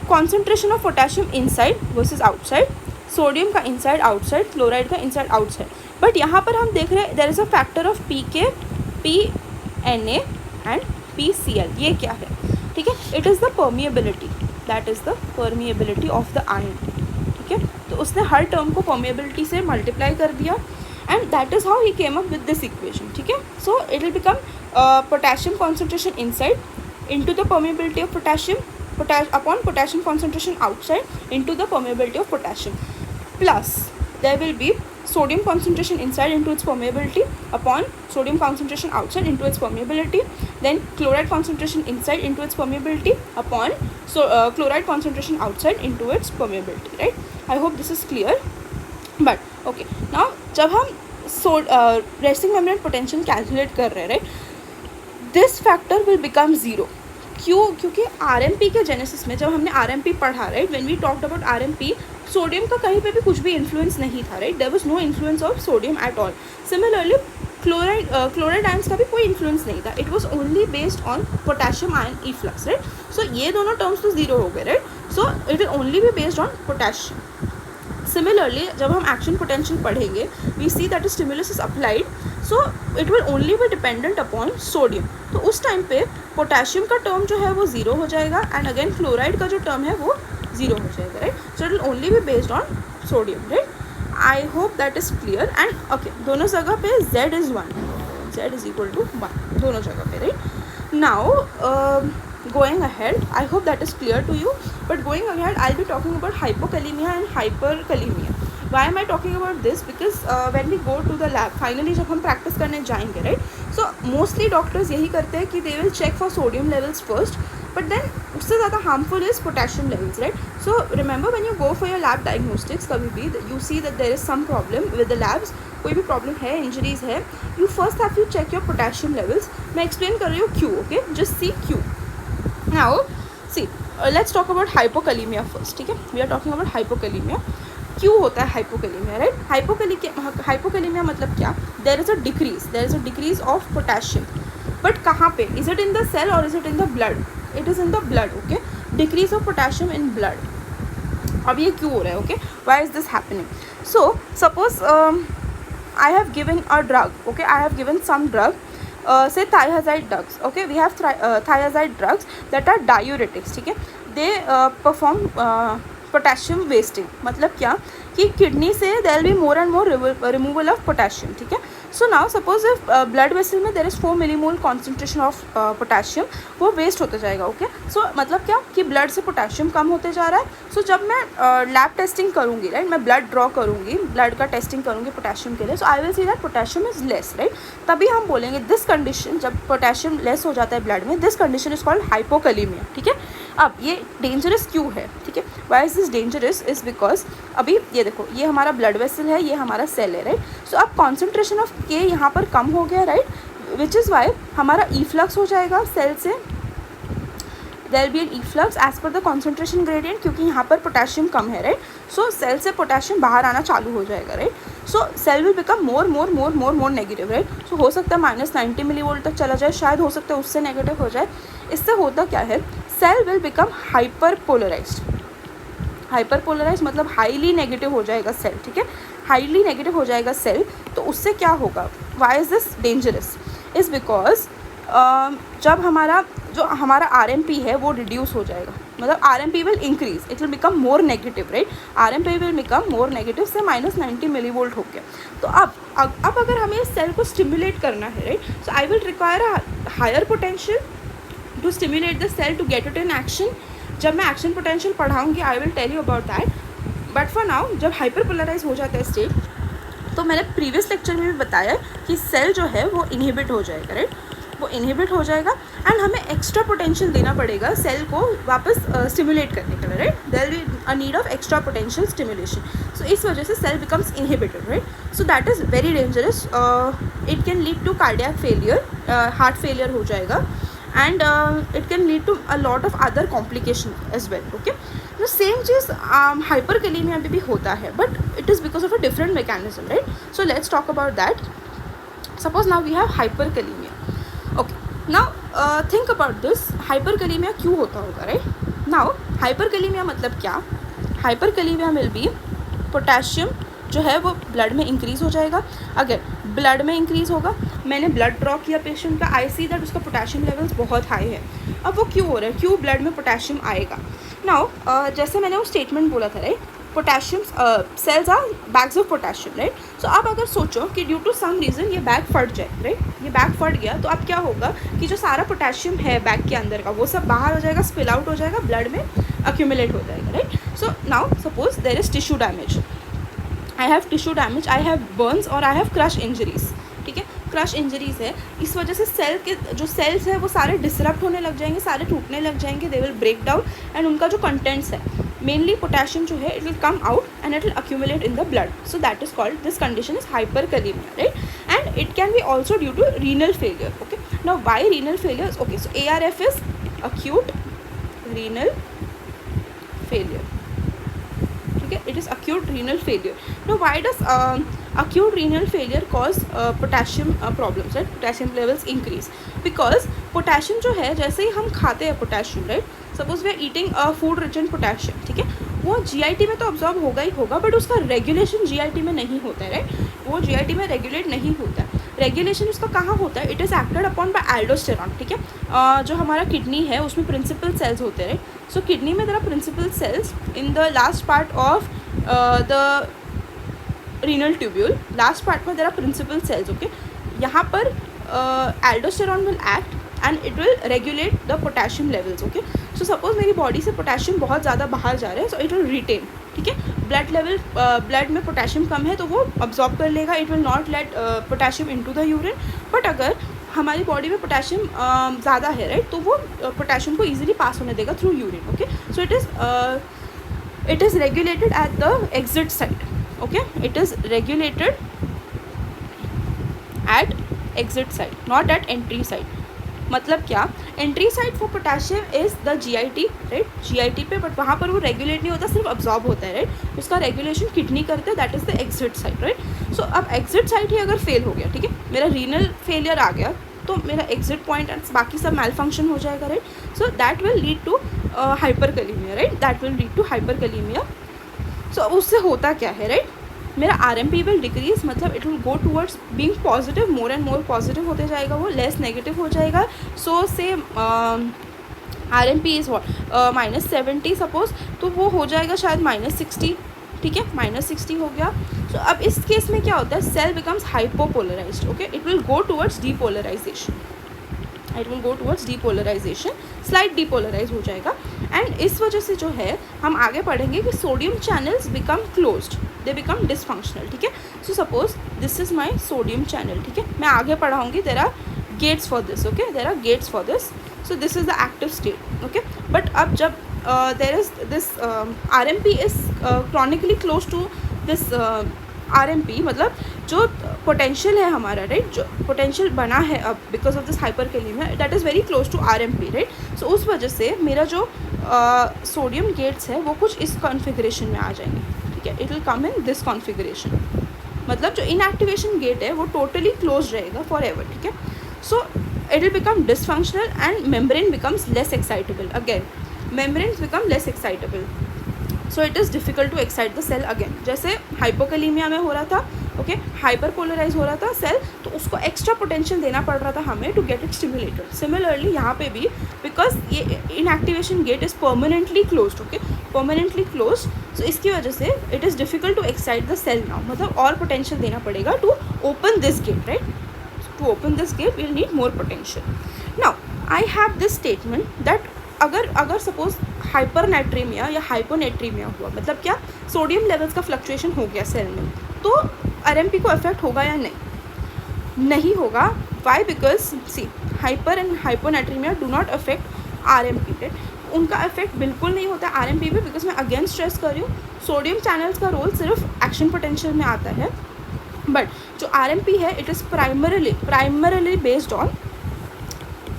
concentration of potassium inside versus outside, sodium का इनसाइड आउटसाइड, क्लोराइड का इनसाइड आउटसाइड. बट यहाँ पर हम देख रहे हैं there is a factor of pk, pna and pCl. ये क्या है, ठीक है, it is the permeability, that is the permeability of the ion, ठीक है. तो उसने हर टर्म को परमिएबिलिटी से मल्टीप्लाई कर दिया and that is how he came up with this equation, ठीक है. So it will become potassium concentration inside into the permeability of potassium upon potassium concentration outside into the permeability of potassium, plus there will be sodium concentration inside into its permeability upon sodium concentration outside into its permeability, then chloride concentration inside into its permeability upon chloride concentration outside into its permeability, right. I hope this is clear. But okay, now जब हम resting membrane potential calculate कर रहे हैं, right, this factor will become zero. क्यों? क्योंकि RMP के जेनेसिस में जब हमने RMP पढ़ा, right, when we talked about RMP, sodium का कहीं पे भी कुछ भी इन्फ्लुएंस नहीं था, right. There was no influence of sodium at all. Similarly chloride ions का भी कोई इन्फ्लुएंस नहीं था. It was only based on potassium ion efflux, right. So ये दोनों टर्म्स तो ज़ीरो हो गए, right. So it will only be based on potassium. Similarly, जब हम एक्शन पोटेंशियल पढ़ेंगे, we see that stimulus is applied, so it will only be dependent upon sodium. तो उस टाइम पे पोटेशियम का टर्म जो है वो ज़ीरो हो जाएगा एंड अगेन क्लोराइड का जो टर्म है वो ज़ीरो हो जाएगा, right. So it will only be based on sodium, right. I hope that is clear. And okay, दोनों जगह पे z is 1, z is equal to 1 दोनों जगह पे, right. Now going ahead, I hope that is clear to you. But going ahead, I'll be talking about hypokalemia and hyperkalemia. Why am I talking about this? Because when we go to the lab, finally जब हम practice करने जाएंगे, right? So mostly doctors यही करते हैं कि they will check for sodium levels first, but then उससे ज़्यादा harmful is potassium levels, right? So remember when you go for your lab diagnostics, कभी भी you see that there is some problem with the labs, कोई भी problem है, injuries है, you first have to check your potassium levels. मैं explain कर रही हूँ Q, okay? Just see Q. Now see, let's talk about hypokalemia first, ठीक है. We are talking about hypokalemia. क्यों होता है hypokalemia, right? Hypokalemia मतलब क्या? There is a decrease of potassium. But कहाँ पे? Is it in the cell or is it in the blood? It is in the blood, okay? Decrease of potassium in blood. अब ये क्यों हो रहा है, okay? Why is this happening? So suppose I have given a drug, okay? I have given some drug. Say thiazide drugs, okay, we have thiazide drugs that are diuretics, ठीक है. they perform potassium wasting. मतलब क्या कि किडनी से there will be more and more removal of potassium, ठीक है. So now suppose if blood vessel में there is 4 millimole concentration of potassium, वो waste होते जाएगा, okay. So मतलब क्या कि blood से potassium कम होते जा रहा है. So जब मैं lab testing करूँगी, right, मैं blood draw करूँगी, blood का testing करूँगी potassium के लिए, so I will see that potassium is less, right. तभी हम बोलेंगे this condition, जब potassium less हो जाता है blood में, this condition is called hypokalemia, ठीक है. अब ये डेंजरस क्यों है, ठीक है. Why is this dangerous is because अभी ये देखो, ये हमारा ब्लड वेसल है, ये हमारा सेल है, राइट. सो अब कॉन्सेंट्रेशन ऑफ के यहाँ पर कम हो गया, राइट, विच इज़ वाई हमारा इफ्लक्स हो जाएगा सेल से. There will be an efflux as per the concentration gradient, क्योंकि यहाँ पर पोटेशियम कम है, राइट. सो सेल से पोटेशियम बाहर आना चालू हो जाएगा, right. So cell will become more negative, right. So हो सकता है -90 मिलीवोल्ट तक चला जाए, शायद हो सकता है उससे नेगेटिव हो जाए. इससे होता क्या है, सेल विल बिकम हाइपरपोलराइज्ड. हाइपरपोलराइज मतलब हाईली नेगेटिव हो जाएगा सेल, ठीक है. हाईली नेगेटिव हो जाएगा सेल, तो उससे क्या होगा, why is this dangerous, is because जब हमारा RMP है वो रिड्यूस हो जाएगा. मतलब RMP will increase, it will become more negative, right. RMP will become more negative से -90 मिलीवोल्ट हो गया. तो अब अगर हमें इस सेल को स्टिमुलेट करना है, right, so I will require a higher potential to stimulate the cell to get it in action. जब मैं एक्शन पोटेंशियल पढ़ाऊँगी I will tell you about that. But for now जब हाइपरपोलराइज हो जाता है स्टेट, तो मैंने प्रीवियस लेक्चर में भी बताया कि सेल जो है वो इनहिबिट हो जाएगा, राइट. वो इनहिबिट हो जाएगा एंड हमें एक्स्ट्रा पोटेंशियल देना पड़ेगा सेल को वापस स्टिमुलेट करने के लिए, right. There is a need of extra potential stimulation. So इस वजह से cell becomes inhibited, right. So that is very dangerous. It can lead to cardiac failure, heart failure हो जाएगा and it can lead to a lot of other complication as well. Okay, तो सेम चीज़ हाइपरकैलेमिया में भी होता है, but it is because of a different mechanism, right. So let's talk about that. Suppose now we have hyperkalemia. Okay, now think about this. Hyperkalemia क्यों होता होगा, right? Now hyperkalemia मतलब क्या? Hyperkalemia will be पोटेशियम जो है वो ब्लड में इंक्रीज़ हो जाएगा. अगर ब्लड में इंक्रीज़ होगा, मैंने ब्लड ड्रॉ किया पेशेंट का, आई सी दैट उसका पोटेशियम लेवल्स बहुत हाई है. अब वो क्यों हो रहा है, क्यों ब्लड में पोटेशियम आएगा? नाउ जैसे मैंने वो स्टेटमेंट बोला था, right, potassium cells are bags of potassium, right. So आप अगर सोचो कि ड्यू टू सम रीज़न ये बैग फट जाए, राइट, ये बैग फट गया, तो अब क्या होगा कि जो सारा पोटेशियम है बैग के अंदर का वो सब बाहर हो जाएगा, स्पिल आउट हो जाएगा, ब्लड में अक्यूमुलेट हो जाएगा, right. So now suppose there is tissue damage, I have tissue damage, I have burns और आई हैव क्रश इंजरीज. ठीक है, क्रश इंजरीज है, इस वजह से सेल के जो सेल्स है वो सारे डिसरप्ट होने लग जाएंगे, सारे टूटने लग जाएंगे, they will break down and उनका जो कंटेंट्स है मेनली पोटेशियम जो है it will come out and it will accumulate in the blood. So that is called, this condition is hyperkalemia, right. And it can be also due to renal failure. Okay, now why renal failure? Okay, so ARF is acute renal failure. ठीक है, it is acute renal failure. Now why does acute renal failure cause potassium problems, right? Potassium levels increase because potassium जो है, जैसे ही हम खाते हैं potassium, right, suppose we are eating food rich in potassium, ठीक है, वो GIT में तो ऑब्जॉर्व होगा ही होगा, बट उसका रेगुलेशन GIT में नहीं होता है, राइट. वो GIT में रेगुलेट नहीं होता है. रेगुलेशन उसका कहाँ होता है? It is acted upon bye aldosterone. ठीक है, जो हमारा किडनी है उसमें प्रिंसिपल सेल्स होते हैं, राइट. सो किडनी में there are principal cells in the last part of the renal tubule. Last part में there are principal cells. Okay, यहाँ पर aldosterone will act and it will regulate the potassium levels. Okay, so suppose मेरी बॉडी से पोटेशियम बहुत ज़्यादा बाहर जा रहा है, सो इट विल रिटेन. ठीक है, ब्लड लेवल, ब्लड में पोटेशियम कम है तो वो अब्जॉर्ब कर लेगा, it will not let potassium into the urine. But अगर हमारी बॉडी में पोटेशियम ज़्यादा है, राइट, तो वो पोटेशियम को ईजिली पास होने देगा through urine. Okay, so it is regulated at the exit side. Okay, it is regulated at exit side, not at entry side. मतलब क्या, entry side for potassium is the GIT, right, GIT पे, बट वहाँ पर वो रेगुलेट नहीं होता, सिर्फ अब्जॉर्ब होता है, राइट. उसका रेगुलेशन किडनी करते हैं, that is the exit side, right. So अब एग्जिट साइड ही अगर फेल हो गया, ठीक है, मेरा रीनल फेलियर आ गया, तो मेरा एग्जिट पॉइंट एंड बाकी सब मैल फंक्शन हो जाएगा, right. So that will lead to hyperkalemia, right, that will lead to hyperkalemia. So उससे होता क्या है, राइट, मेरा RMP विल डिक्रीज, मतलब it will go towards being positive, more and more positive होते जाएगा, वो लेस नेगेटिव हो जाएगा. सो से RMP इज़ वॉट -70 सपोज, तो वो हो जाएगा शायद -60. ठीक है, -60 हो गया. सो अब इस केस में क्या होता है, cell becomes hypopolarized. Okay, it will go towards depolarization, it will go towards depolarization, slight depolarize हो जाएगा. एंड इस वजह से जो है हम आगे पढ़ेंगे कि sodium channels become closed, they become dysfunctional. ठीक है, so suppose this is my sodium channel. ठीक है, मैं आगे पढ़ाऊँगी, there are gates for this. Okay, there are gates for this. So this is the active state. Okay, but अब जब there is this RMP is chronically close to this RMP, मतलब जो पोटेंशियल है हमारा, राइट, जो पोटेंशियल बना है अब because of this hyperkalemia, that is very close to RMP, right. सो उस वजह से मेरा जो सोडियम गेट्स है वो कुछ इस कॉन्फ़िगरेशन में आ जाएंगे. ठीक है, it will come in this configuration, मतलब जो इनएक्टिवेशन गेट है वो टोटली क्लोज रहेगा फॉर एवर. ठीक है, so it will become dysfunctional and membrane becomes less excitable. Again membranes become less excitable, so it is difficult to excite the cell again. जैसे हाइपोकैलेमिया में हो रहा था, ओके, हाइपरपोलराइज हो रहा था सेल, तो उसको एक्स्ट्रा पोटेंशियल देना पड़ रहा था हमें to get it stimulated. Similarly यहाँ पे भी, बिकॉज ये inactivation gate is permanently closed. Okay, permanently close, so इसकी वजह से it is difficult to excite the cell now, मतलब और पोटेंशियल देना पड़ेगा to open this gate, right. To open this gate will need more potential. Now I have this statement that अगर सपोज हाइपरनेट्रीमिया या हाइपोनेट्रीमिया हुआ, मतलब क्या, सोडियम लेवल्स का फ्लक्चुएशन हो गया सेल में, तो RMP को इफेक्ट होगा या नहीं. नहीं होगा. Why? Because see hyper and hyponatremia do not affect RMP, right. उनका इफेक्ट बिल्कुल नहीं होता RMP पे, बिकॉज मैं अगेन स्ट्रेस कर रही हूँ सोडियम चैनल्स का रोल सिर्फ एक्शन पोटेंशियल में आता है. बट जो RMP है it is primarily based on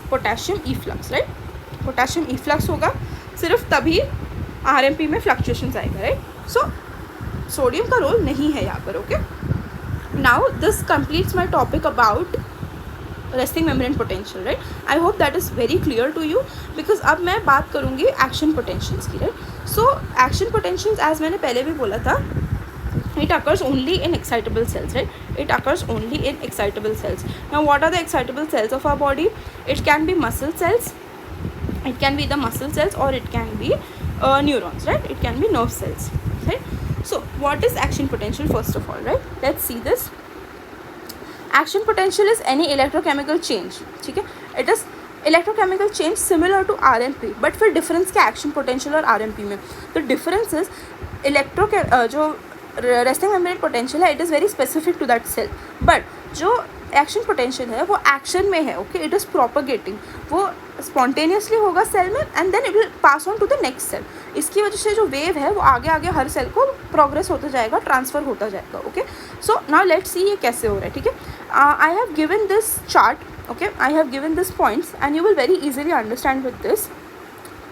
potassium efflux, right. Potassium efflux होगा, सिर्फ तभी RMP में फ्लक्चुएशंस आएगा, राइट. सो सोडियम का रोल नहीं है यहाँ पर. Okay, now this completes my topic about resting membrane potential, right. I hope that is very clear to you, because अब मैं बात करूँगी एक्शन पोटेंशियल्स की, right. So action potentials as मैंने पहले भी बोला था, it occurs only in excitable cells, right. It occurs only in excitable cells. Now what are the excitable cells of our body? It can be muscle cells, it can be the muscle cells, or it can be neurons, right. It can be nerve cells, right. So what is action potential? First of all, right, let's see this. Action potential is any electrochemical change, ठीक है. It is electrochemical change similar to RMP, but फिर difference क्या action potential और RMP में? The difference is जो रेस्टिंग मेम्ब्रेन पोटेंशियल है it is very specific to that cell, but जो एक्शन पोटेंशियल है वो एक्शन में है. ओके, इट इज़ प्रोपगेटिंग, वो स्पॉन्टेनियसली होगा सेल में and then it will pass on to the next cell. इसकी वजह से जो वेव है वो आगे आगे हर सेल को प्रोग्रेस होता जाएगा, ट्रांसफ़र होता जाएगा. Okay, so now let's see ये कैसे हो रहा है. ठीक है, I have given this chart. Okay, I have given this points and you will very easily understand with this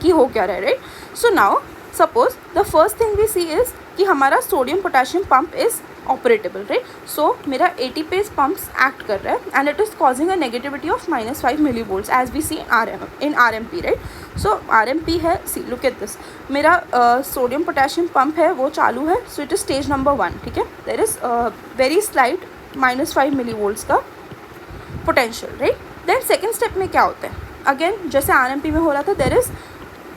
कि हो क्या रहा है, right. So now suppose the first thing we see is कि हमारा sodium potassium pump is operatable, right. So मेरा ATPase पंप्स एक्ट कर रहा है and it is causing a negativity of -5 millivolts as we see in RMP, right. So RMP है, सी लुक एट दिस, मेरा सोडियम पोटेशियम पंप है वो चालू है. So it is stage number 1, ठीक है. There is very slight -5 millivolts का potential, right. Then second step में क्या होता है, अगेन जैसे RMP में हो रहा था, देयर इज़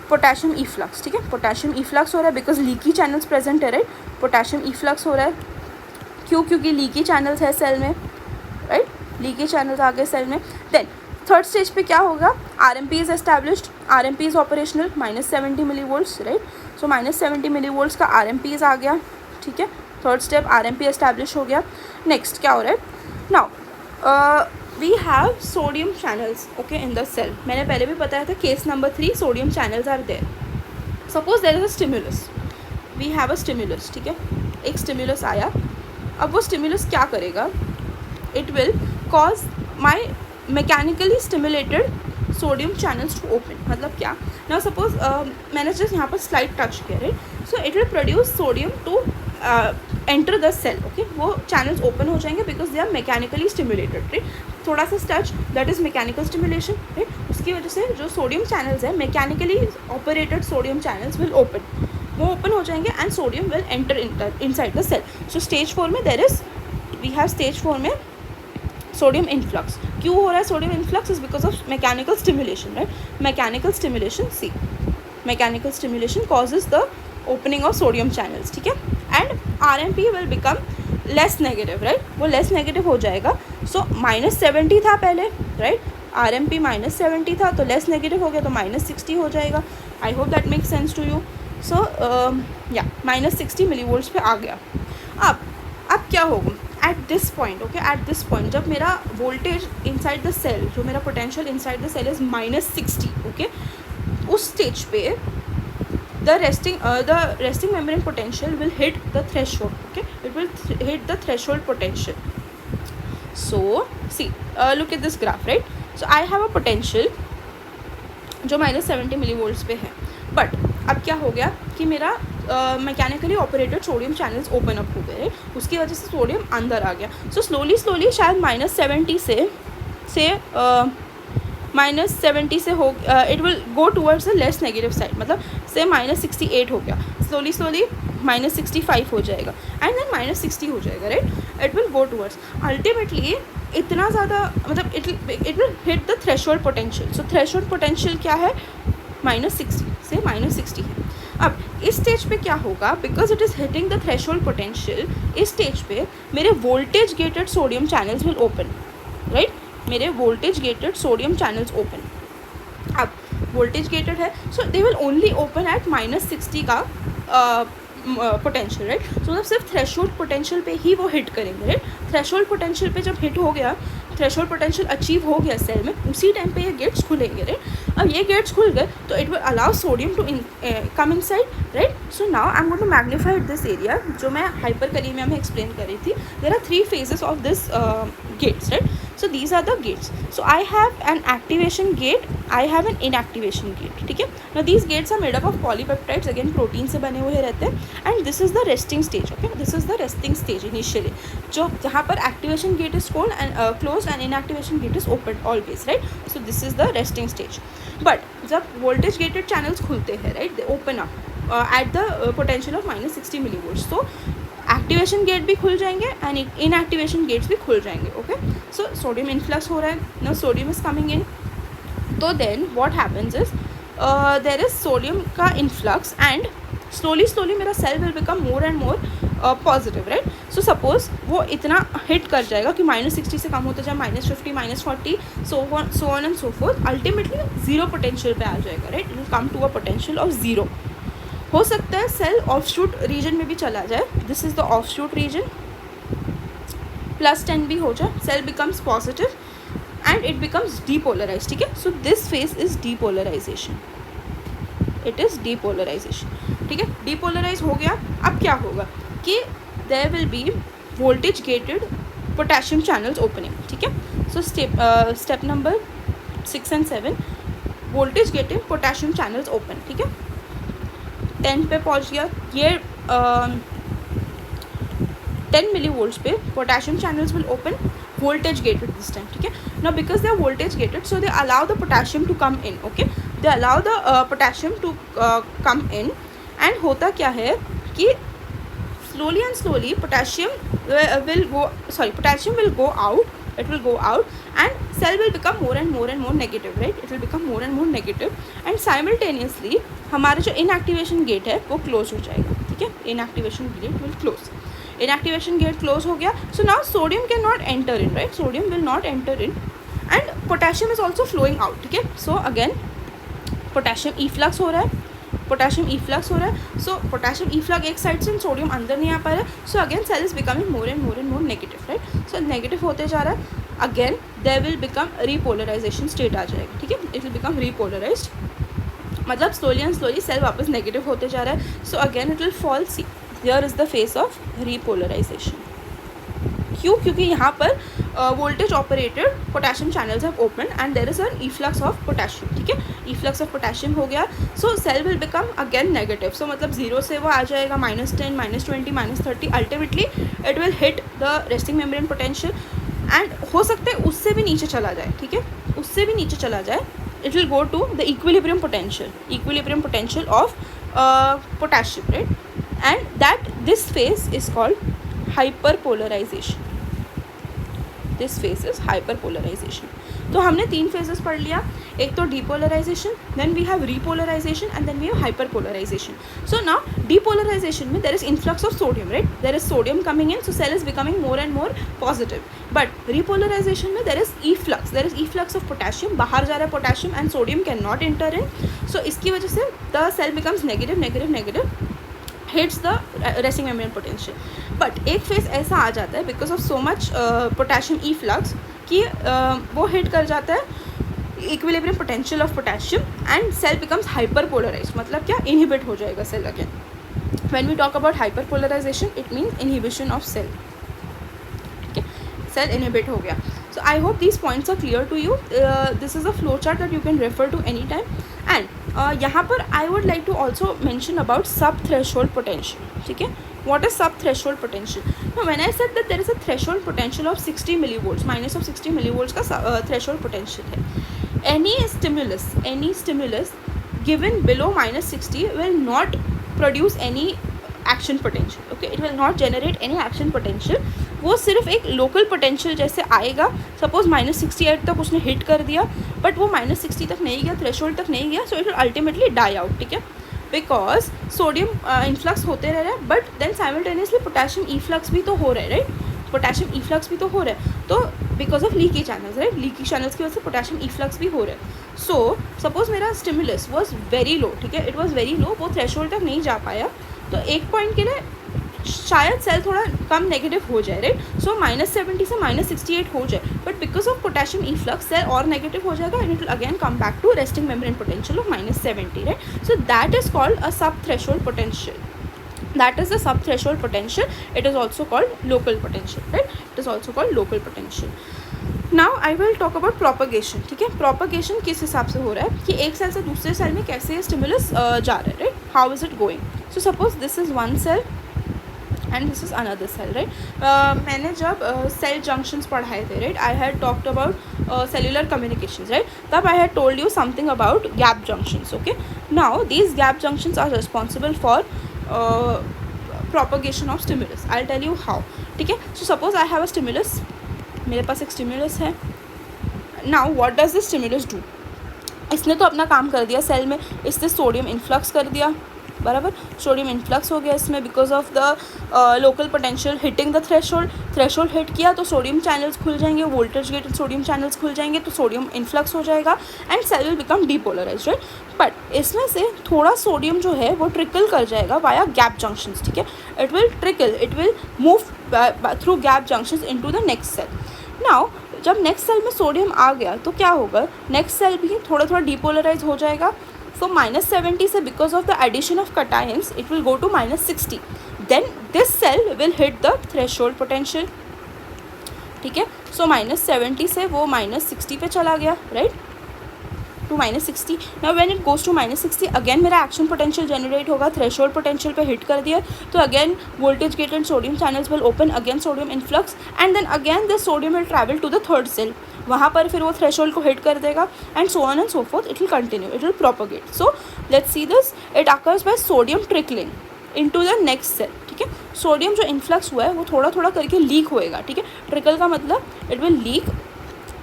पोटेशियम इफ्लक्स, ठीक है. पोटेशियम इफ्लक्स हो रहा है बिकॉज लीकी चैनल्स प्रेजेंट है, राइट. पोटेशियम इफ्लक्स हो रहा है क्यों? क्योंकि लीकी चैनल्स है सेल में, राइट. लीकी चैनल्स आ गए सेल में. देन थर्ड स्टेज पे क्या होगा, RMP is established, RMP is operational, -70 millivolts, right. So -70 millivolts का RMP आ गया, ठीक है. थर्ड स्टेप RMP एस्टैब्लिश हो गया. नेक्स्ट क्या हो रहा है, now we have sodium channels, okay, in the cell. मैंने पहले भी बताया था case number 3 sodium channels are there. Suppose there is a stimulus, we have a stimulus, ठीक है. एक स्टिमुलस आया, अब वो स्टिमुलस क्या करेगा, it will cause my mechanically stimulated sodium channels to open. मतलब क्या, नाउ सपोज मैंने जस्ट यहाँ पर स्लाइड टच किया, right. So it will produce sodium to enter the cell. Okay, वो चैनल्स ओपन हो जाएंगे because they are mechanically stimulated, right. थोड़ा सा touch, that is mechanical stimulation, right. उसकी वजह से जो सोडियम चैनल्स है, mechanically operated sodium channels will open, वो ओपन हो जाएंगे and sodium will enter inside the cell. So stage 4 में there is, we have stage 4 में सोडियम इन्फ्लक्स. क्यों हो रहा है sodium influx? Is because of mechanical stimulation, right. Mechanical stimulation, see mechanical stimulation causes the opening of sodium channels, ठीक है. And RMP will become less negative, right. वो लेस नेगेटिव हो जाएगा. सो -70 था पहले, राइट. RMP -70 था तो लेस नेगेटिव हो गया तो -60 हो जाएगा. I hope that make sense to you. So या -60 मिलीवोल्ट्स पे आ गया. अब क्या होगा at this point, okay, at this point जब मेरा वोल्टेज इनसाइड द सेल, जो मेरा potential inside the cell is -60, okay, उस स्टेज पे the resting membrane potential will hit the threshold. Okay, it will hit the threshold potential. So see, look at this graph, right. So I have a potential जो -70 मिलीवोल्ट्स पे है, बट अब क्या हो गया कि मेरा mechanically operated sodium channels open up हो गए, उसकी वजह से सोडियम अंदर आ गया. सो स्लोली शायद -70 से -70 से हो, it will go towards a less negative side. मतलब से -68 हो गया, स्लोली -65 हो जाएगा एंड देन -60 हो जाएगा, right. It will go towards, ultimately इतना ज़्यादा, मतलब it will hit the threshold potential. So threshold potential क्या है, -60 से -60 है. अब इस स्टेज पे क्या होगा, because it is hitting the threshold potential, इस स्टेज पे मेरे voltage gated sodium channels will open, right. मेरे voltage gated sodium channels open. अब वोल्टेज गेटेड है, so they will only open at -60 का पोटेंशियल, राइट. सो मतलब सिर्फ थ्रेशोल्ड पोटेंशियल पे ही वो हिट करेंगे, राइट. थ्रेशोल्ड पोटेंशियल पे जब हिट हो गया थ्रेशोल्ड पोटेंशियल अचीव हो गया सेल में, उसी टाइम पे ये गेट्स खुलेंगे, राइट. अब ये गेट्स खुल गए तो it will allow sodium to come inside, right. So now I am going to magnify this area जो मैं हाइपरकैलेमिया में एक्सप्लेन करी थी. There are 3 phases of this gates, right. So these are the gates. So I have an activation gate, I have an inactivation gate, ठीक है. Now these gates are made up of polypeptides, again protein से बने हुए रहते हैं. And this is the resting stage, okay. This is the resting stage initially, जो जहाँ पर activation gate is closed and inactivation gate is open always, right. So this is the resting stage. But जब voltage gated channels खुलते हैं, right, they open up at the potential of -60 millivolts. So activation gate भी खुल जाएंगे एंड इनएक्टिवेशन गेट्स भी खुल जाएंगे, ओके. सो सोडियम इन्फ्लक्स हो रहा है, no sodium is coming in. तो then what happens is there is sodium का इन्फ्लक्स एंड स्लोली मेरा cell will become more and more positive, right. So suppose वो इतना हिट कर जाएगा कि -60 से कम होता जाए -50, -40, so on and so forth. Ultimately 0 potential पे आ जाएगा, right. It will come to a potential of 0. हो सकता है सेल ऑफशूट रीजन में भी चला जाए. This is the offshoot region, +10 भी हो जाए, cell becomes positive and it becomes depolarise, ठीक है. So this phase is depolarisation, it is depolarisation, ठीक है. डीपोलराइज हो गया. अब क्या होगा कि there will be voltage gated potassium channels opening, ठीक है. So step number 6 and 7, voltage gated potassium channels open, ठीक है. 10 पे पहुंच गया ये. 10 millivolts पे potassium channels will open, voltage gated this time, ठीक है. Now because they are voltage gated so they allow the potassium to come in, okay. They allow the potassium to come in. And होता क्या है कि slowly and slowly potassium will go out, it will go out and cell will become more and more negative, right. It will become more and more negative and simultaneously हमारा जो inactivation gate है वो close हो जाएगा, ठीक है. inactivation gate will close, inactivation gate close हो गया. So now sodium cannot enter in, right. sodium will not enter in and potassium is also flowing out, ठीक है. So again potassium efflux हो रहा है, पोटेशियम इफ्लक्स हो रहा है. सो पोटेशियम इफ्लक्स एक साइड से, सोडियम अंदर नहीं आ पा रहा है. So again cell is becoming more and more negative, right. So negative होते जा रहा है. Again there will become repolarization state आ जाएगा, ठीक है. इट विल बिकम रीपोलराइज्ड, मतलब स्लोली एंड स्लोली सेल वापस नेगेटिव होते जा रहा है. So again it will fall. See here is the phase of repolarisation. क्यों? क्योंकि यहाँ पर voltage operated potassium channels have open and there is an efflux of potassium, ठीक है. इफ्लक्स ऑफ पोटेशियम हो गया. So cell will become again negative. So मतलब 0 से वो आ जाएगा -10, -20, -30. Ultimately it will hit the resting membrane potential and हो सकता है उससे भी नीचे चला जाए, ठीक है. उससे भी नीचे चला जाए. It will go to the equilibrium potential of potassium, right. And that this phase is called hyperpolarization. This phase is hyperpolarization. तो हमने 3 फेजेस पढ़ लिया. एक तो depolarization, then we have repolarization and then we have hyperpolarization. So now depolarization में there is influx of sodium, right. There is sodium coming in, so cell is becoming more and more positive. But repolarization में there is efflux of potassium. बाहर जा रहा है potassium and sodium can not enter in. So इसकी वजह से the cell becomes negative, hits the resting membrane potential. But एक फेज ऐसा आ जाता है because of so much potassium efflux कि वो हिट कर जाता है equilibrium potential of potassium and cell becomes hyperpolarized. मतलब क्या? इनहिबिट हो जाएगा cell again. When we talk about hyperpolarization it means inhibition of cell, ठीक है. सेल इनहिबिट हो गया. So I hope these points are clear to you. This is a flow chart that you can refer to any time. And यहाँ पर I would like to also mention about sub-threshold potential. ठीक है. What is sub-threshold potential? Now when I said that there is a threshold potential of 60 millivolts, minus of 60 millivolts का threshold potential है. Any stimulus given below -60 will not produce any action potential. Okay, it will not generate any action potential. वो सिर्फ एक लोकल पोटेंशियल जैसे आएगा. सपोज -68 तक उसने हिट कर दिया बट वो -60 तक नहीं गया, थ्रेशोल्ड तक नहीं गया. So it will ultimately die out, ठीक है. बिकॉज सोडियम इन्फ्लक्स होते रह रहा है but then simultaneously potassium efflux भी तो हो रहा है, राइट. पोटेशियम इफ्लक्स भी तो हो रहा है. तो because of leaky channels, right, leaky channels की वजह से पोटेशियम इफ्लक्स भी हो रहा है. सो सपोज मेरा स्टिमुलस वॉज वेरी लो, ठीक है, इट वॉज वेरी लो, वो थ्रेशोल्ड तक नहीं जा पाया. तो एक पॉइंट के लिए शायद सेल थोड़ा कम नेगेटिव हो जाए, राइट. सो -70 से -68 हो जाए, but because of potassium efflux cell और नेगेटिव हो जाएगा and it will again come back to resting membrane potential of -70, right. So that is called a sub threshold potential. That is the subthreshold potential. It is also called local potential, right? It is also called local potential. Now I will talk about propagation. ठीक है, propagation किस हिसाब से हो रहा है कि एक सेल से दूसरे सेल में कैसे स्टिमुलस जा रहा है, right. How is it going. So suppose this is one cell and this is another cell, right. मैंने जब सेल जंक्शंस पढ़ाए थे, right, I had talked about cellular communications, right. तब I had told you something about gap junctions. Okay, now these gap junctions are responsible for propagation of stimulus. I'll tell you how. ठीक है, so suppose I have a stimulus. मेरे पास एक stimulus है. Now what does this stimulus do? इसने तो अपना काम कर दिया सेल में, इसने सोडियम इन्फ्लक्स कर दिया, बराबर. सोडियम इन्फ्लक्स हो गया इसमें because of the local potential hitting the threshold hit किया तो सोडियम चैनल्स खुल जाएंगे, वोल्टेज गेटेड सोडियम चैनल्स खुल जाएंगे, तो सोडियम इन्फ्लक्स हो जाएगा and cell will become depolarised, right. But इसमें से थोड़ा सोडियम जो है वो ट्रिकल कर जाएगा वाया गैप जंक्शंस. ठीक है, it will trickle, it will move through gap junctions into the next cell. Now जब नेक्स्ट सेल में सोडियम आ गया तो क्या होगा, नेक्स्ट सेल भी थोड़ा थोड़ा डीपोलराइज हो जाएगा. So -70 से because of the addition of cations it will go to -60. Then this cell will hit the threshold potential. ठीक है, so -70 से वो -60 पे चला गया, right, to -60. Now when it goes to -60 again मेरा एक्शन पोटेंशियल जनरेट होगा, थ्रेशोल्ड पोटेंशियल पे हिट कर दिया तो again voltage gated sodium channels will open, again sodium influx and then again this sodium will travel to the third cell. वहाँ पर फिर वो थ्रेशोल्ड को हिट कर देगा and so on and so forth, it will continue, it will propagate. So let's see this, it occurs by sodium trickling into the next cell. ठीक है, सोडियम जो इन्फ्लक्स हुआ है वो थोड़ा थोड़ा करके लीक होएगा. ठीक है, ट्रिकल का मतलब it will leak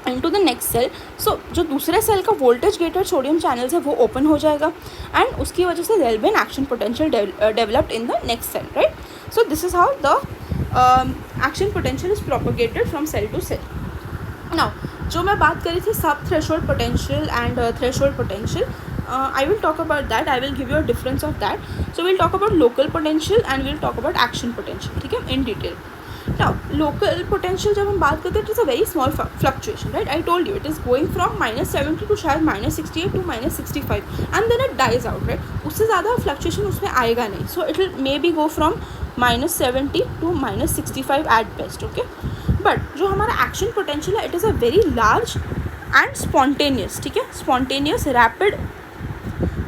into the next cell. So जो दूसरे सेल का वोल्टेज गेटेड सोडियम चैनल्स है वो ओपन हो जाएगा एंड उसकी वजह से there will be an action potential developed in the next cell, right. So this is how the action potential is propagated from cell to cell. Now जो मैं बात करी थी sub threshold potential and threshold potential, I will talk about that. I will give you a difference of that. So we'll talk about local potential and we'll talk about action potential, ठीक है, in detail. Now local potential जब हम बात करते हैं, it is a very small fluctuation, right? I told you it is going from -70 to शायद -68 to -65 and then it dies out, right? उससे ज़्यादा fluctuation उसमें आएगा नहीं. So it will maybe go from -70 to -65 at best, okay? But जो हमारा action potential है, it is a very large and spontaneous, ठीक है, spontaneous rapid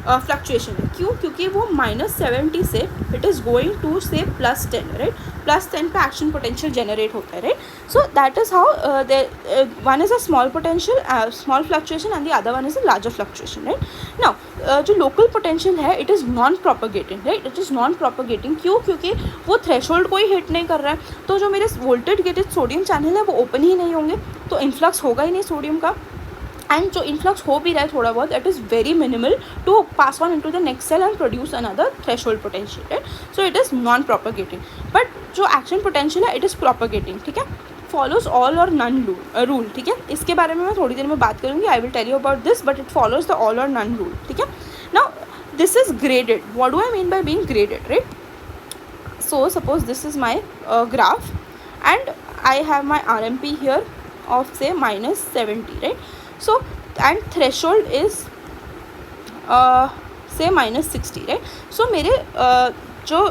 फ्लक्चुएशन है. क्यों? क्योंकि वो -70 से इट इज़ गोइंग टू से +10, राइट. +10 पे एक्शन पोटेंशियल जनरेट होता है, right. So that is how one is a small potential small fluctuation and the other one is a larger fluctuation, right. Now जो लोकल पोटेंशियल है it is non propagating, right. It is non propagating. क्यों? क्योंकि वो थ्रेशोल्ड को ही हिट नहीं कर रहा है, तो जो मेरे वोल्टेज गेटेड सोडियम चैनल है वो ओपन ही नहीं होंगे, तो इन्फ्लक्स होगा ही नहीं सोडियम का. एंड जो इन्फ्लक्स हो भी रहा है थोड़ा बहुत, it is very minimal to pass on into the next cell and produce another threshold potential, right. So it is non propagating. But जो एक्शन पोटेंशियल है इट इज़ प्रोपोगेटिंग, ठीक है. Follows all or none rule, ठीक है. इसके बारे में मैं थोड़ी देर में बात करूँगी. I will tell you about this, but it follows the all or none rule, ठीक है. Now this is graded. What do I mean by being graded, right. So suppose this is my graph and I have my RMP here of say -70, right. So and threshold is say -60, right. So मेरे जो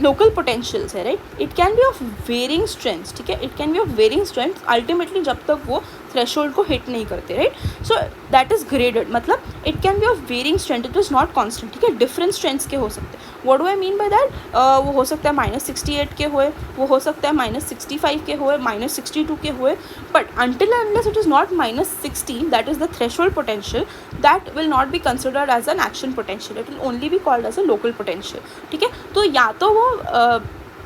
लोकल पोटेंशियल्स है, right, it can be of varying strengths, ठीक है. It can be of varying strength ultimately जब तक वो थ्रेशोल्ड को हिट नहीं करते, right. So that is graded. मतलब it can be of varying strength, it is not constant, ठीक है. डिफरेंट स्ट्रेंथ्स के हो सकते हैं. What do I mean by that? वो हो सकता है -68 के हुए, वो हो सकता है -65 के हुए, -62 के हुए. But until and unless it is not -60, that is the threshold potential, that will not be considered as an action potential. It will only be called as a local potential, ठीक है. तो या तो वो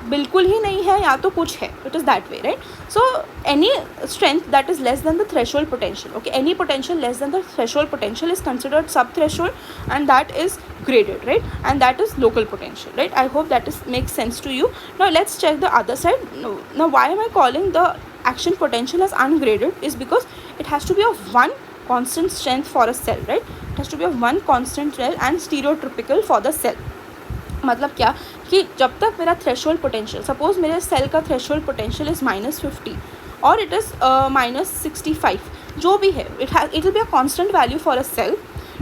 बिल्कुल ही नहीं है या तो कुछ है. It is that way, right. So any strength that is less than the threshold potential, okay, any potential less than the threshold potential is considered sub threshold and that is graded, right, and that is local potential, right. I hope that is makes sense to you. Now let's check the other side. Now why am I calling the action potential as ungraded is because it has to be of one constant strength for a cell, right. It has to be of one constant strength and stereotypical for the cell. मतलब क्या कि जब तक मेरा थ्रेशोल्ड पोटेंशियल, सपोज मेरे सेल का threshold potential is -50 or it is -65, जो भी है, it will be a constant value for a cell,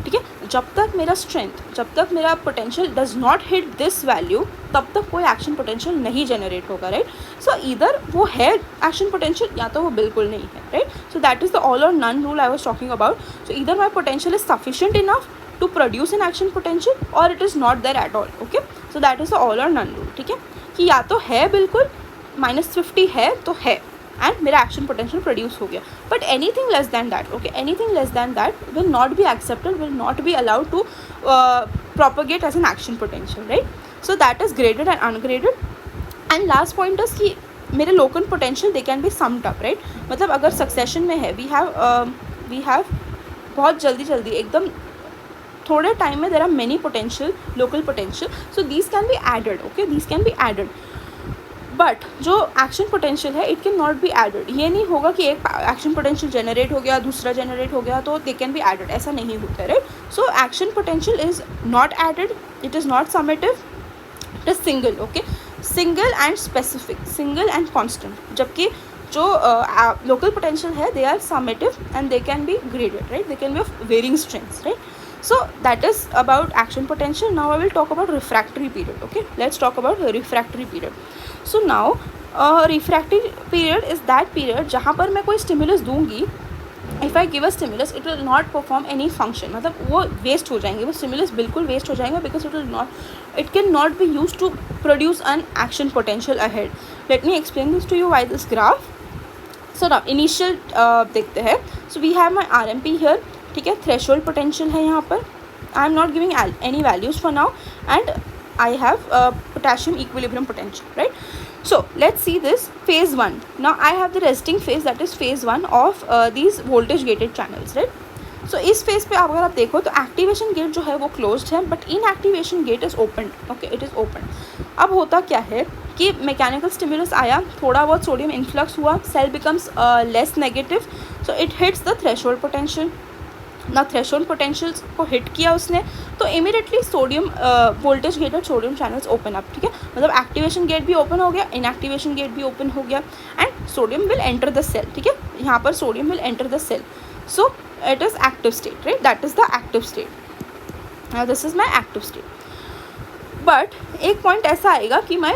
ठीक है। जब तक मेरा स्ट्रेंथ, जब तक मेरा potential does not hit this value, तब तक कोई एक्शन पोटेंशियल नहीं जनरेट होगा, राइट। सो इधर वो है एक्शन पोटेंशियल या तो वो बिल्कुल नहीं है, right. So that is the all or none rule I was talking about. So इधर my potential is sufficient enough to produce an action potential or it is not there at all. Okay, so that is the all or none rule. ठीक है, कि या तो है बिल्कुल -50 है तो है एंड मेरा एक्शन पोटेंशियल प्रोड्यूस हो गया, but anything less than that, okay, anything less than that will not be accepted, will not be allowed to propagate as an action potential, right? So that is graded and ungraded. And last point is कि मेरे local potential they can be summed up, right. मतलब अगर सक्सेशन में है, वी हैव बहुत जल्दी एकदम थोड़े टाइम में there are many potential, local potential, so these can be added, okay, these can be added. But जो एक्शन पोटेंशियल है it can not be added. ये नहीं होगा कि एक एक्शन पोटेंशियल जनरेट हो गया, दूसरा जनरेट हो गया तो दे कैन बी एडेड, ऐसा नहीं होता है, right. So action potential is not added, it is not summative, it is single, okay, single and specific, single and constant. जबकि जो लोकल पोटेंशियल है they are summative and they can be graded, right, they can be of varying strengths, right. So that is about action potential. Now I will talk about refractory period. Okay, let's talk about refractory period. So now refractory period is that period जहाँ पर मैं कोई stimulus दूंगी, if I give a stimulus it will not perform any function, मतलब वो waste हो जाएंगे, वो stimulus बिल्कुल waste हो जाएंगे because it cannot be used to produce an action potential ahead. Let me explain this to you by this graph. So now initial देखते हैं. So we have my RMP here, ठीक है, थ्रेशोल्ड पोटेंशियल है यहाँ पर. I am not giving any values for now and I have potassium equilibrium potential, right. So let's see this phase 1. Now I have the resting phase, that is phase 1 of these voltage gated channels, right. So इस फेज पे अगर आप देखो तो एक्टिवेशन गेट जो है वो क्लोज्ड है, but inactivation gate is open, okay, it is open. अब होता क्या है कि मैकेनिकल स्टिमुलस आया, थोड़ा बहुत सोडियम इन्फ्लक्स हुआ, cell becomes less negative, so it hits the threshold potential. ना थ्रेशोल्ड पोटेंशियल को हिट किया उसने तो immediately sodium voltage gated sodium channels open up, ठीक है. मतलब एक्टिवेशन गेट भी ओपन हो गया, इनएक्टिवेशन गेट भी ओपन हो गया and sodium will enter the cell, ठीक है. यहाँ पर sodium will enter the cell, so it is active state, right, that is the active state. This is my active state. But एक पॉइंट ऐसा आएगा कि my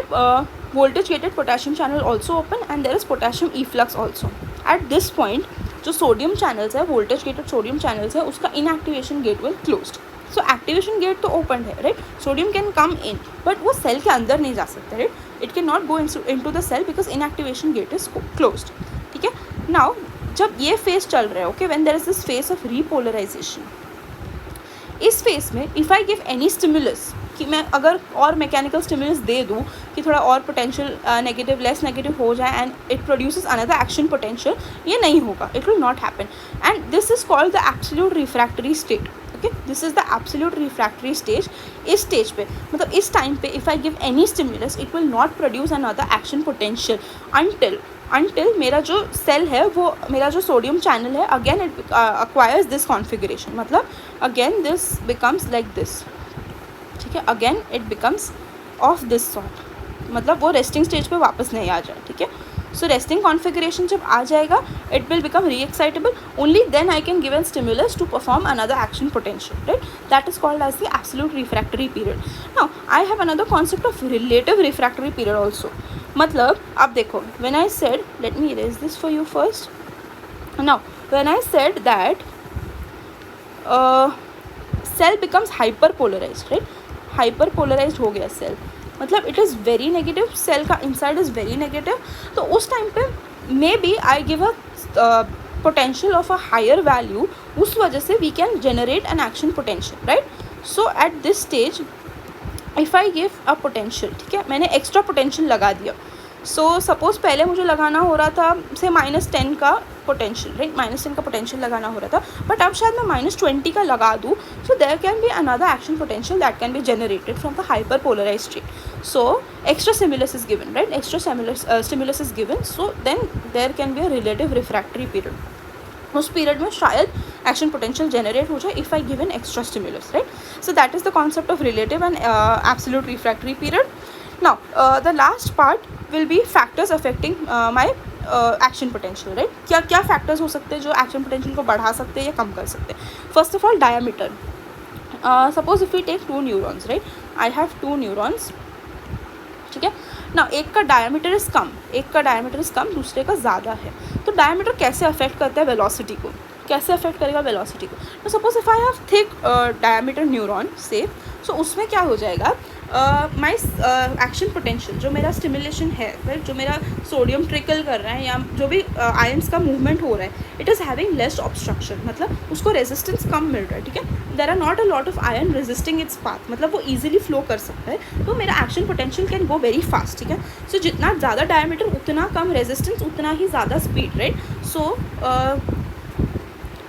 voltage gated potassium channel also open and there is potassium efflux also. At this point जो सोडियम चैनल्स है, वोल्टेज गेटेड सोडियम चैनल्स है, उसका inactivation gate will closed. So activation gate तो ओपन है, right. Sodium can come in but वो सेल के अंदर नहीं जा सकता, right. It can not go into the cell because inactivation gate is closed, ठीक है. नाउ जब ये फेज चल रहा है, okay, when there is this phase of repolarisation, इस फेज में if I give any stimulus, कि मैं अगर और मैकेनिकल स्टिमुलस दे दूँ कि थोड़ा और पोटेंशियल नेगेटिव लेस नेगेटिव हो जाए and it produces another action potential, ये नहीं होगा, it will not happen. And this is called the absolute refractory state, okay, this is the absolute refractory stage. इस स्टेज पे मतलब इस टाइम पे if I give any stimulus it will not produce another action potential until मेरा जो सेल है, वो मेरा जो सोडियम चैनल है, again it acquires this configuration, मतलब again this becomes like this, ठीक है. Again it becomes of this sort, मतलब वो रेस्टिंग स्टेज पे वापस नहीं आ जाए, ठीक है. सो रेस्टिंग कॉन्फिगरेशन जब आ जाएगा it will become re excitable, only then I can give an stimulus to perform another action potential, right. That is called as the absolute refractory period. Now I have another concept of relative refractory period also. मतलब अब देखो, when I said, let me erase this for you first. Now when I said that cell becomes hyperpolarised, right, hyperpolarised हो गया सेल, मतलब it is very negative, cell का इनसाइड इज़ वेरी नेगेटिव. तो उस टाइम पे maybe I give a potential of a higher value, उस वजह से we can generate an action potential, right. So at this stage if I give a potential, ठीक है, मैंने एक्स्ट्रा पोटेंशियल लगा दिया. सो सपोज पहले मुझे लगाना हो रहा था से -10 का पोटेंशियल, राइट, -10 का पोटेंशियल लगाना हो रहा था, बट अब शायद मैं -20 का लगा दूँ. So there can be another action potential that can be generated from the hyperpolarised state. So extra stimulus is given, right, extra stimulus is given, so then there can be a relative refractory period. उस पीरियड में शायद एक्शन पोटेंशियल जनरेट हो जाए if I give an extra stimulus, right. So that is the concept of relative and absolute refractory period. Now the last part will be factors affecting my action potential, right. क्या क्या फैक्टर्स हो सकते हैं जो एक्शन पोटेंशियल को बढ़ा सकते हैं या कम कर सकते हैं. First of all diameter. Suppose if we take 2 neurons, right. I have 2 neurons, ठीक है ना. एक का डायमीटर इज़ कम, दूसरे का ज़्यादा है. तो डायमीटर कैसे अफेक्ट करता है वेलोसिटी को, कैसे अफेक्ट करेगा वेलोसिटी को. तो suppose if I have thick diameter neuron से, सो उसमें क्या हो जाएगा, माई एक्शन पोटेंशियल, जो मेरा स्टिमुलेशन है, फिर जो मेरा सोडियम ट्रिकल कर रहा है या जो भी आयंस का मूवमेंट हो रहा है, it is having less obstruction, मतलब उसको रेजिस्टेंस कम मिल रहा है, ठीक है. There are not a lot of ion resisting its path, मतलब वो ईजिली फ्लो कर सकता है. तो मेरा action potential can go very fast, ठीक है. सो जितना ज़्यादा डायमीटर उतना कम रेजिस्टेंस, उतना ही ज़्यादा speed, right. So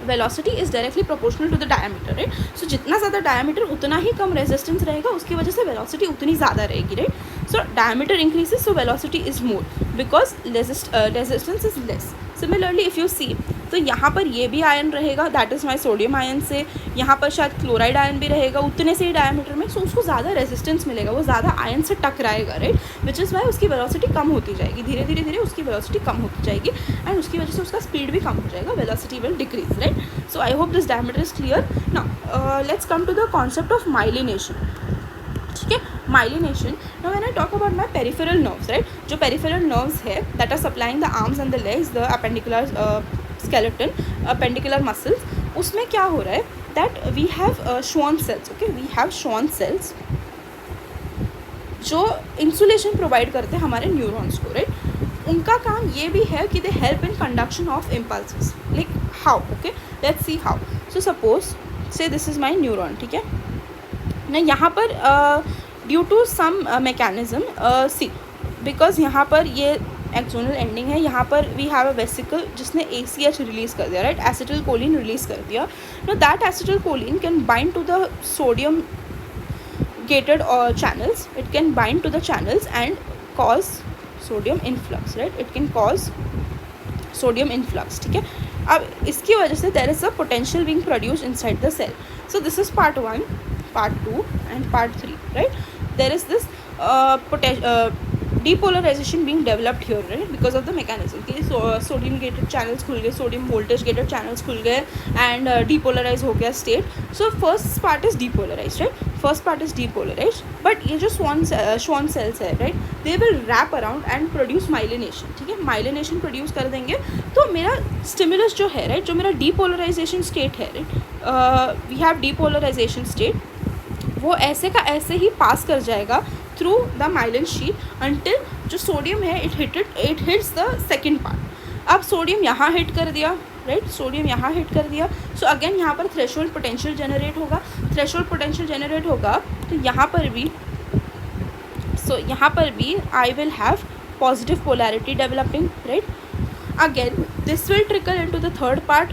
velocity is directly proportional to the diameter, right. So जितना ज़्यादा डायमीटर उतना ही कम रेजिस्टेंस रहेगा, उसकी वजह से वेलोसिटी उतनी ज़्यादा रहेगी, right. So diameter increases, so velocity is more because resistance is less. Similarly if you see, तो यहाँ पर ये भी आयन रहेगा, that is my sodium ion से, यहाँ पर शायद क्लोराइड आयन भी रहेगा उतने से ही डायमीटर में. सो उसको ज़्यादा रेजिस्टेंस मिलेगा, वो ज़्यादा आयन से टकराएगा, राइट. विच इज़ वाई उसकी वेलोसिटी कम होती जाएगी, धीरे धीरे उसकी वेलोसिटी कम होती जाएगी, एंड उसकी वजह से उसका स्पीड भी कम हो जाएगा, velocity will decrease, right. So I hope this diameter is clear. Now let's come to the concept of myelination, ठीक है. Myelination, now when I talk about my peripheral nerves, right. जो पेरिफेरल नर्व्स है that are supplying the arms and the legs, the appendicular skeleton, appendicular muscles, उसमें क्या हो रहा है that we have Schwann cells, okay. We have Schwann cells जो इंसुलेशन प्रोवाइड करते हैं हमारे न्यूरॉन्स को, राइट. उनका काम ये भी है कि they help in conduction of impulses. Like how, okay, let's see how. So suppose say this is my neuron, ठीक है ना. यहाँ पर due to some mechanism, see, because यहाँ पर ये एक्सोनल एंडिंग है, यहाँ पर वी हैव अ वेसिकल जिसने ACH रिलीज़ कर दिया, राइट. एसिटिल कोलिन रिलीज़ कर दिया. Know that acetylcholine can bind to the sodium gated channels, it can bind to the channels and cause sodium influx, right. It can cause sodium influx, ठीक है. अब इसकी वजह से there is a potential being produced inside the cell. So this is part 1, part 2 and part 3, right. There is this depolarization being developed here, right, because of the mechanism कि sodium gated channels खुल गए, sodium voltage gated channels खुल गए and depolarize हो गया state. So first part is depolarized, right. First part is depolarized, but ये जो Schwann cells है, right, they will wrap around and produce myelination, ठीक है. myelination produce कर देंगे, तो मेरा stimulus जो है, right, जो मेरा depolarization state है, right, we have depolarization state, वो ऐसे का ऐसे ही पास कर जाएगा through the myelin sheet until जो सोडियम है it hits the second part. अब सोडियम यहाँ हिट कर दिया, राइट, सोडियम यहाँ हिट कर दिया. सो अगेन यहाँ पर थ्रेशोल्ड पोटेंशियल जनरेट होगा. थ्रेशोल्ड पोटेंशियल जनरेट होगा तो यहाँ पर भी, सो यहाँ पर भी I will have positive polarity developing, right. Again this will trickle into the third part.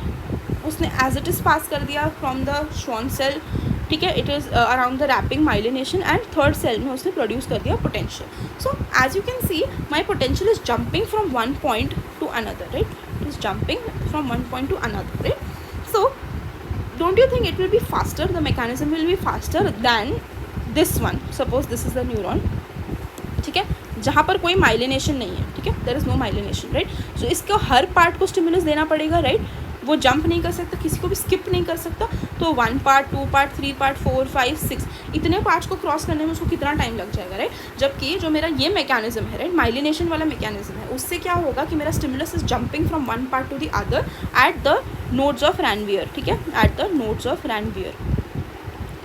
उसने एज इट इज़ पास कर दिया फ्रॉम द श्वान सेल, ठीक है. It is around the wrapping myelination and third cell में उसने प्रोड्यूस कर दिया potential. So as you can see my potential is jumping from one point two another, right. It is jumping from one point two another, right. So don't you think it will be faster, the mechanism will be faster than this one. Suppose this is the neuron, ठीक है, जहाँ पर कोई माइलिनेशन नहीं है, ठीक है, there is no myelination, right. So इसको हर पार्ट को स्टिमुलस देना पड़ेगा, राइट. वो जंप नहीं कर सकता, किसी को भी स्किप नहीं कर सकता. तो 1 पार्ट, 2 पार्ट, 3 पार्ट, 4, 5, 6 इतने पार्ट्स को क्रॉस करने में उसको कितना टाइम लग जाएगा, राइट. जबकि जो मेरा ये मैकेनिज्म है, राइट, माइलिनेशन वाला मैकेनिज्म है, उससे क्या होगा कि मेरा stimulus is jumping from one part two the other at the nodes of Ranvier, ठीक है, at the nodes of Ranvier,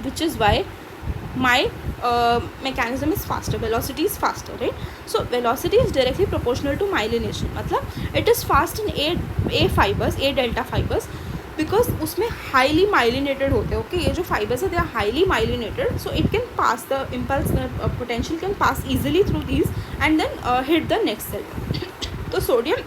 which is why my mechanism is faster, velocity is faster, right. So velocity is directly proportional to myelination, मतलब it is fast in A fibers, A delta fibers, because उसमें highly myelinated होते हैं, okay. ये जो fibers है they are highly myelinated, so it can pass the impulse, potential can pass easily through these and then hit the next cell. तो sodium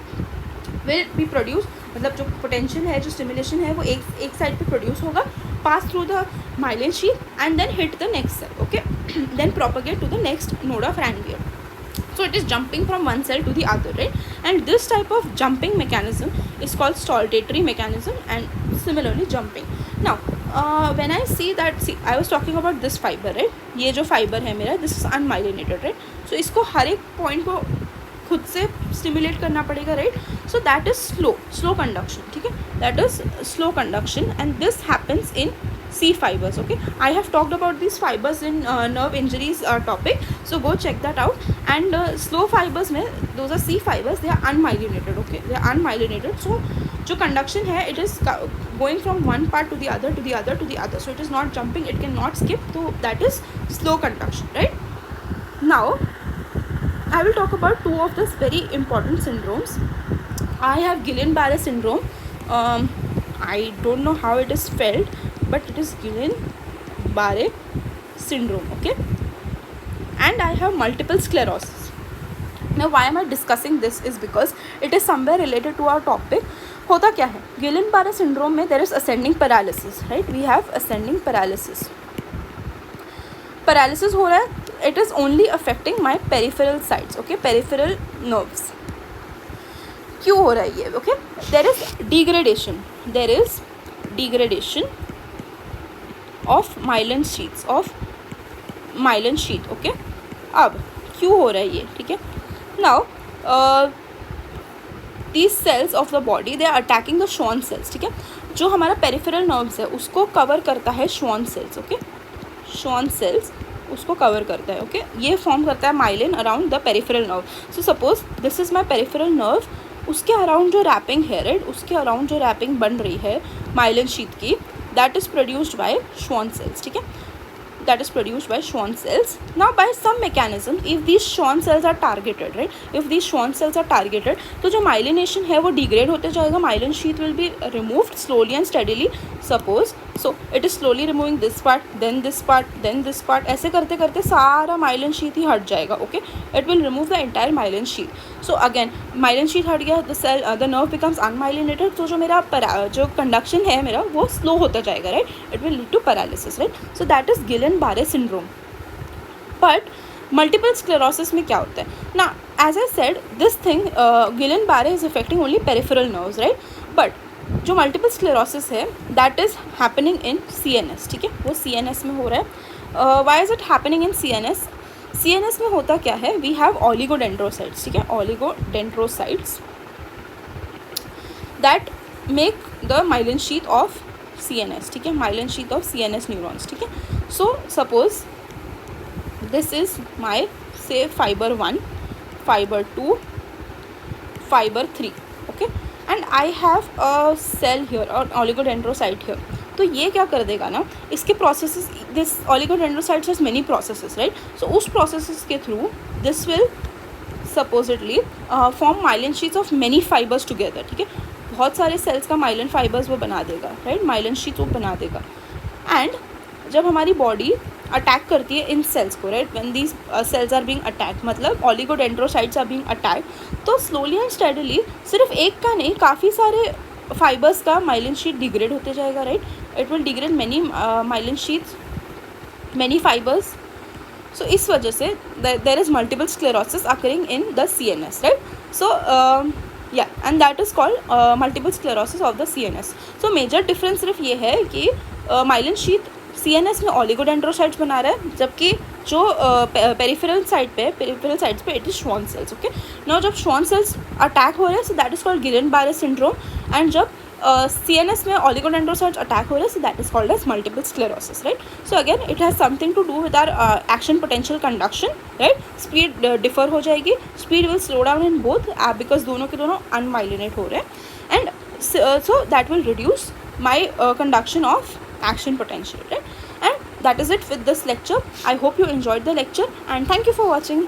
will be produced, मतलब जो पोटेंशियल है, जो स्टिमुलेशन है, वो एक साइड पे प्रोड्यूस होगा, pass through the myelin sheath and then hit the next cell, okay, then propagate to the next node of Ranvier. So it is jumping from one cell to the other, right. And this type of jumping mechanism is called saltatory mechanism and similarly jumping. Now when I see that, see I was talking about this fibre, right, ये जो फाइबर है मेरा, this is unmyelinated, right. So इसको हर एक पॉइंट को खुद से स्टिमुलेट करना पड़ेगा, right. So that is slow conduction, ठीक है, that is slow conduction and this happens in C fibers. Okay, I have talked about these fibers in nerve injuries topic, so go check that out. And slow fibers में, those are C fibers, they are unmyelinated. Okay, they are unmyelinated. So जो conduction है, it is going from one part to the other, to the other, to the other. So it is not jumping, it cannot skip. So that is slow conduction, right? Now I will talk about two of these very important syndromes. I have Guillain-Barré syndrome. I don't know how it is spelled, but it is Guillain-Barré syndrome. Okay, and I have multiple sclerosis. Now why am I discussing this is because it is somewhere related to our topic. होता क्या है, Guillain-Barré syndrome में there is ascending paralysis, right? We have ascending paralysis. Paralysis हो रहा है, it is only affecting my peripheral sides. Okay, peripheral nerves. क्यों हो रहा है ये? Okay, there is degradation of myelin sheets, okay. अब क्यों हो रहा है ये, ठीक है. Now these cells of the body, they are attacking the Schwann cells, ठीक है. जो हमारा पेरिफेरल नर्व्स है उसको कवर करता है Schwann cells. Okay, Schwann cells उसको कवर करता है. ओके, ये फॉर्म करता है myelin around the peripheral nerve. So suppose this is my peripheral nerve, उसके अराउंड जो रैपिंग है, राइट, उसके अराउंड जो रैपिंग बन रही है माइलिन शीट की, that is produced by Schwann cells, ठीक है, that is produced by Schwann cells. Now by some mechanism, if these Schwann cells are targeted, right, if these Schwann cells are targeted, तो जो myelination है वो degrade होते जाएगा, myelin sheath will be removed slowly and steadily. Suppose so it is slowly removing this part, then this part, then this part, ऐसे करते करते सारा myelin sheath ही हट जाएगा. Okay, it will remove the entire myelin sheath. So again myelin sheath हट गया, the nerve becomes unmyelinated. तो जो मेरा जो conduction है मेरा वो slow होता जाएगा, right, it will lead to paralysis, right. So that is Guillain-Barré syndrome. But multiple sclerosis में क्या होता है? Now as I said, this thing Guillain-Barré is affecting only peripheral nerves, right, but जो मल्टीपल स्क्लेरोसिस है that is happening in CNS, ठीक है, वो CNS में हो रहा है. Why is it happening in CNS में होता क्या है, वी हैव ऑलिगोडेंड्रोसाइट्स, ठीक है, oligodendrocytes that make the myelin sheath of CNS, ठीक है, myelin sheath of CNS neurons, ठीक है. So suppose this is my say fibre 1, fibre 2, fibre 3, okay, and I have a cell here और ऑलिगोडेंड्रोसाइट हियर. तो ये क्या कर देगा ना, इसके processes, this oligodendrocytes has many processes, right. सो उस प्रोसेसेस के through this will supposedly form myelin sheets of many fibres together, ठीक है, बहुत सारे सेल्स का माइलिन फाइबर्स वो बना देगा, राइट, माइलिन शीट वो बना देगा. एंड जब हमारी बॉडी अटैक करती है इन सेल्स को, right, when these cells are being attack, मतलब ऑलिगोडेंड्रोसाइट्स आर बीइंग अटैक, तो स्लोली एंड स्टेडली सिर्फ एक का नहीं, काफ़ी सारे फाइबर्स का माइलिन शीट डिग्रेड होते जाएगा, right. It will degrade many myelin sheets, many fibres. So इस वजह से there is multiple sclerosis occurring in the CNS, right. So and that is called multiple sclerosis of the CNS. So major difference सिर्फ ये है कि माइलिन शीट CNS में ऑलिगोडेंड्रोसाइट्स बना रहा है, जबकि जो पेरिफेरल साइड्स पे it is Schwann cells. Okay, now जब Schwann cells अटैक हो रहे हैं, so that is called Guillain-Barré syndrome. And जब CNS में ऑलिगोडेंड्रोसाइट्स अटैक हो रहे हैं, so that is called as multiple sclerosis, right. So again it has something to do with our action potential conduction, right. Speed differ हो जाएगी, speed will slow down in both because दोनों के दोनों अनमाइलिनेट हो रहे हैं. And so that will reduce my conduction of action potential, right. And that is it with this lecture. I hope you enjoyed the lecture and thank you for watching.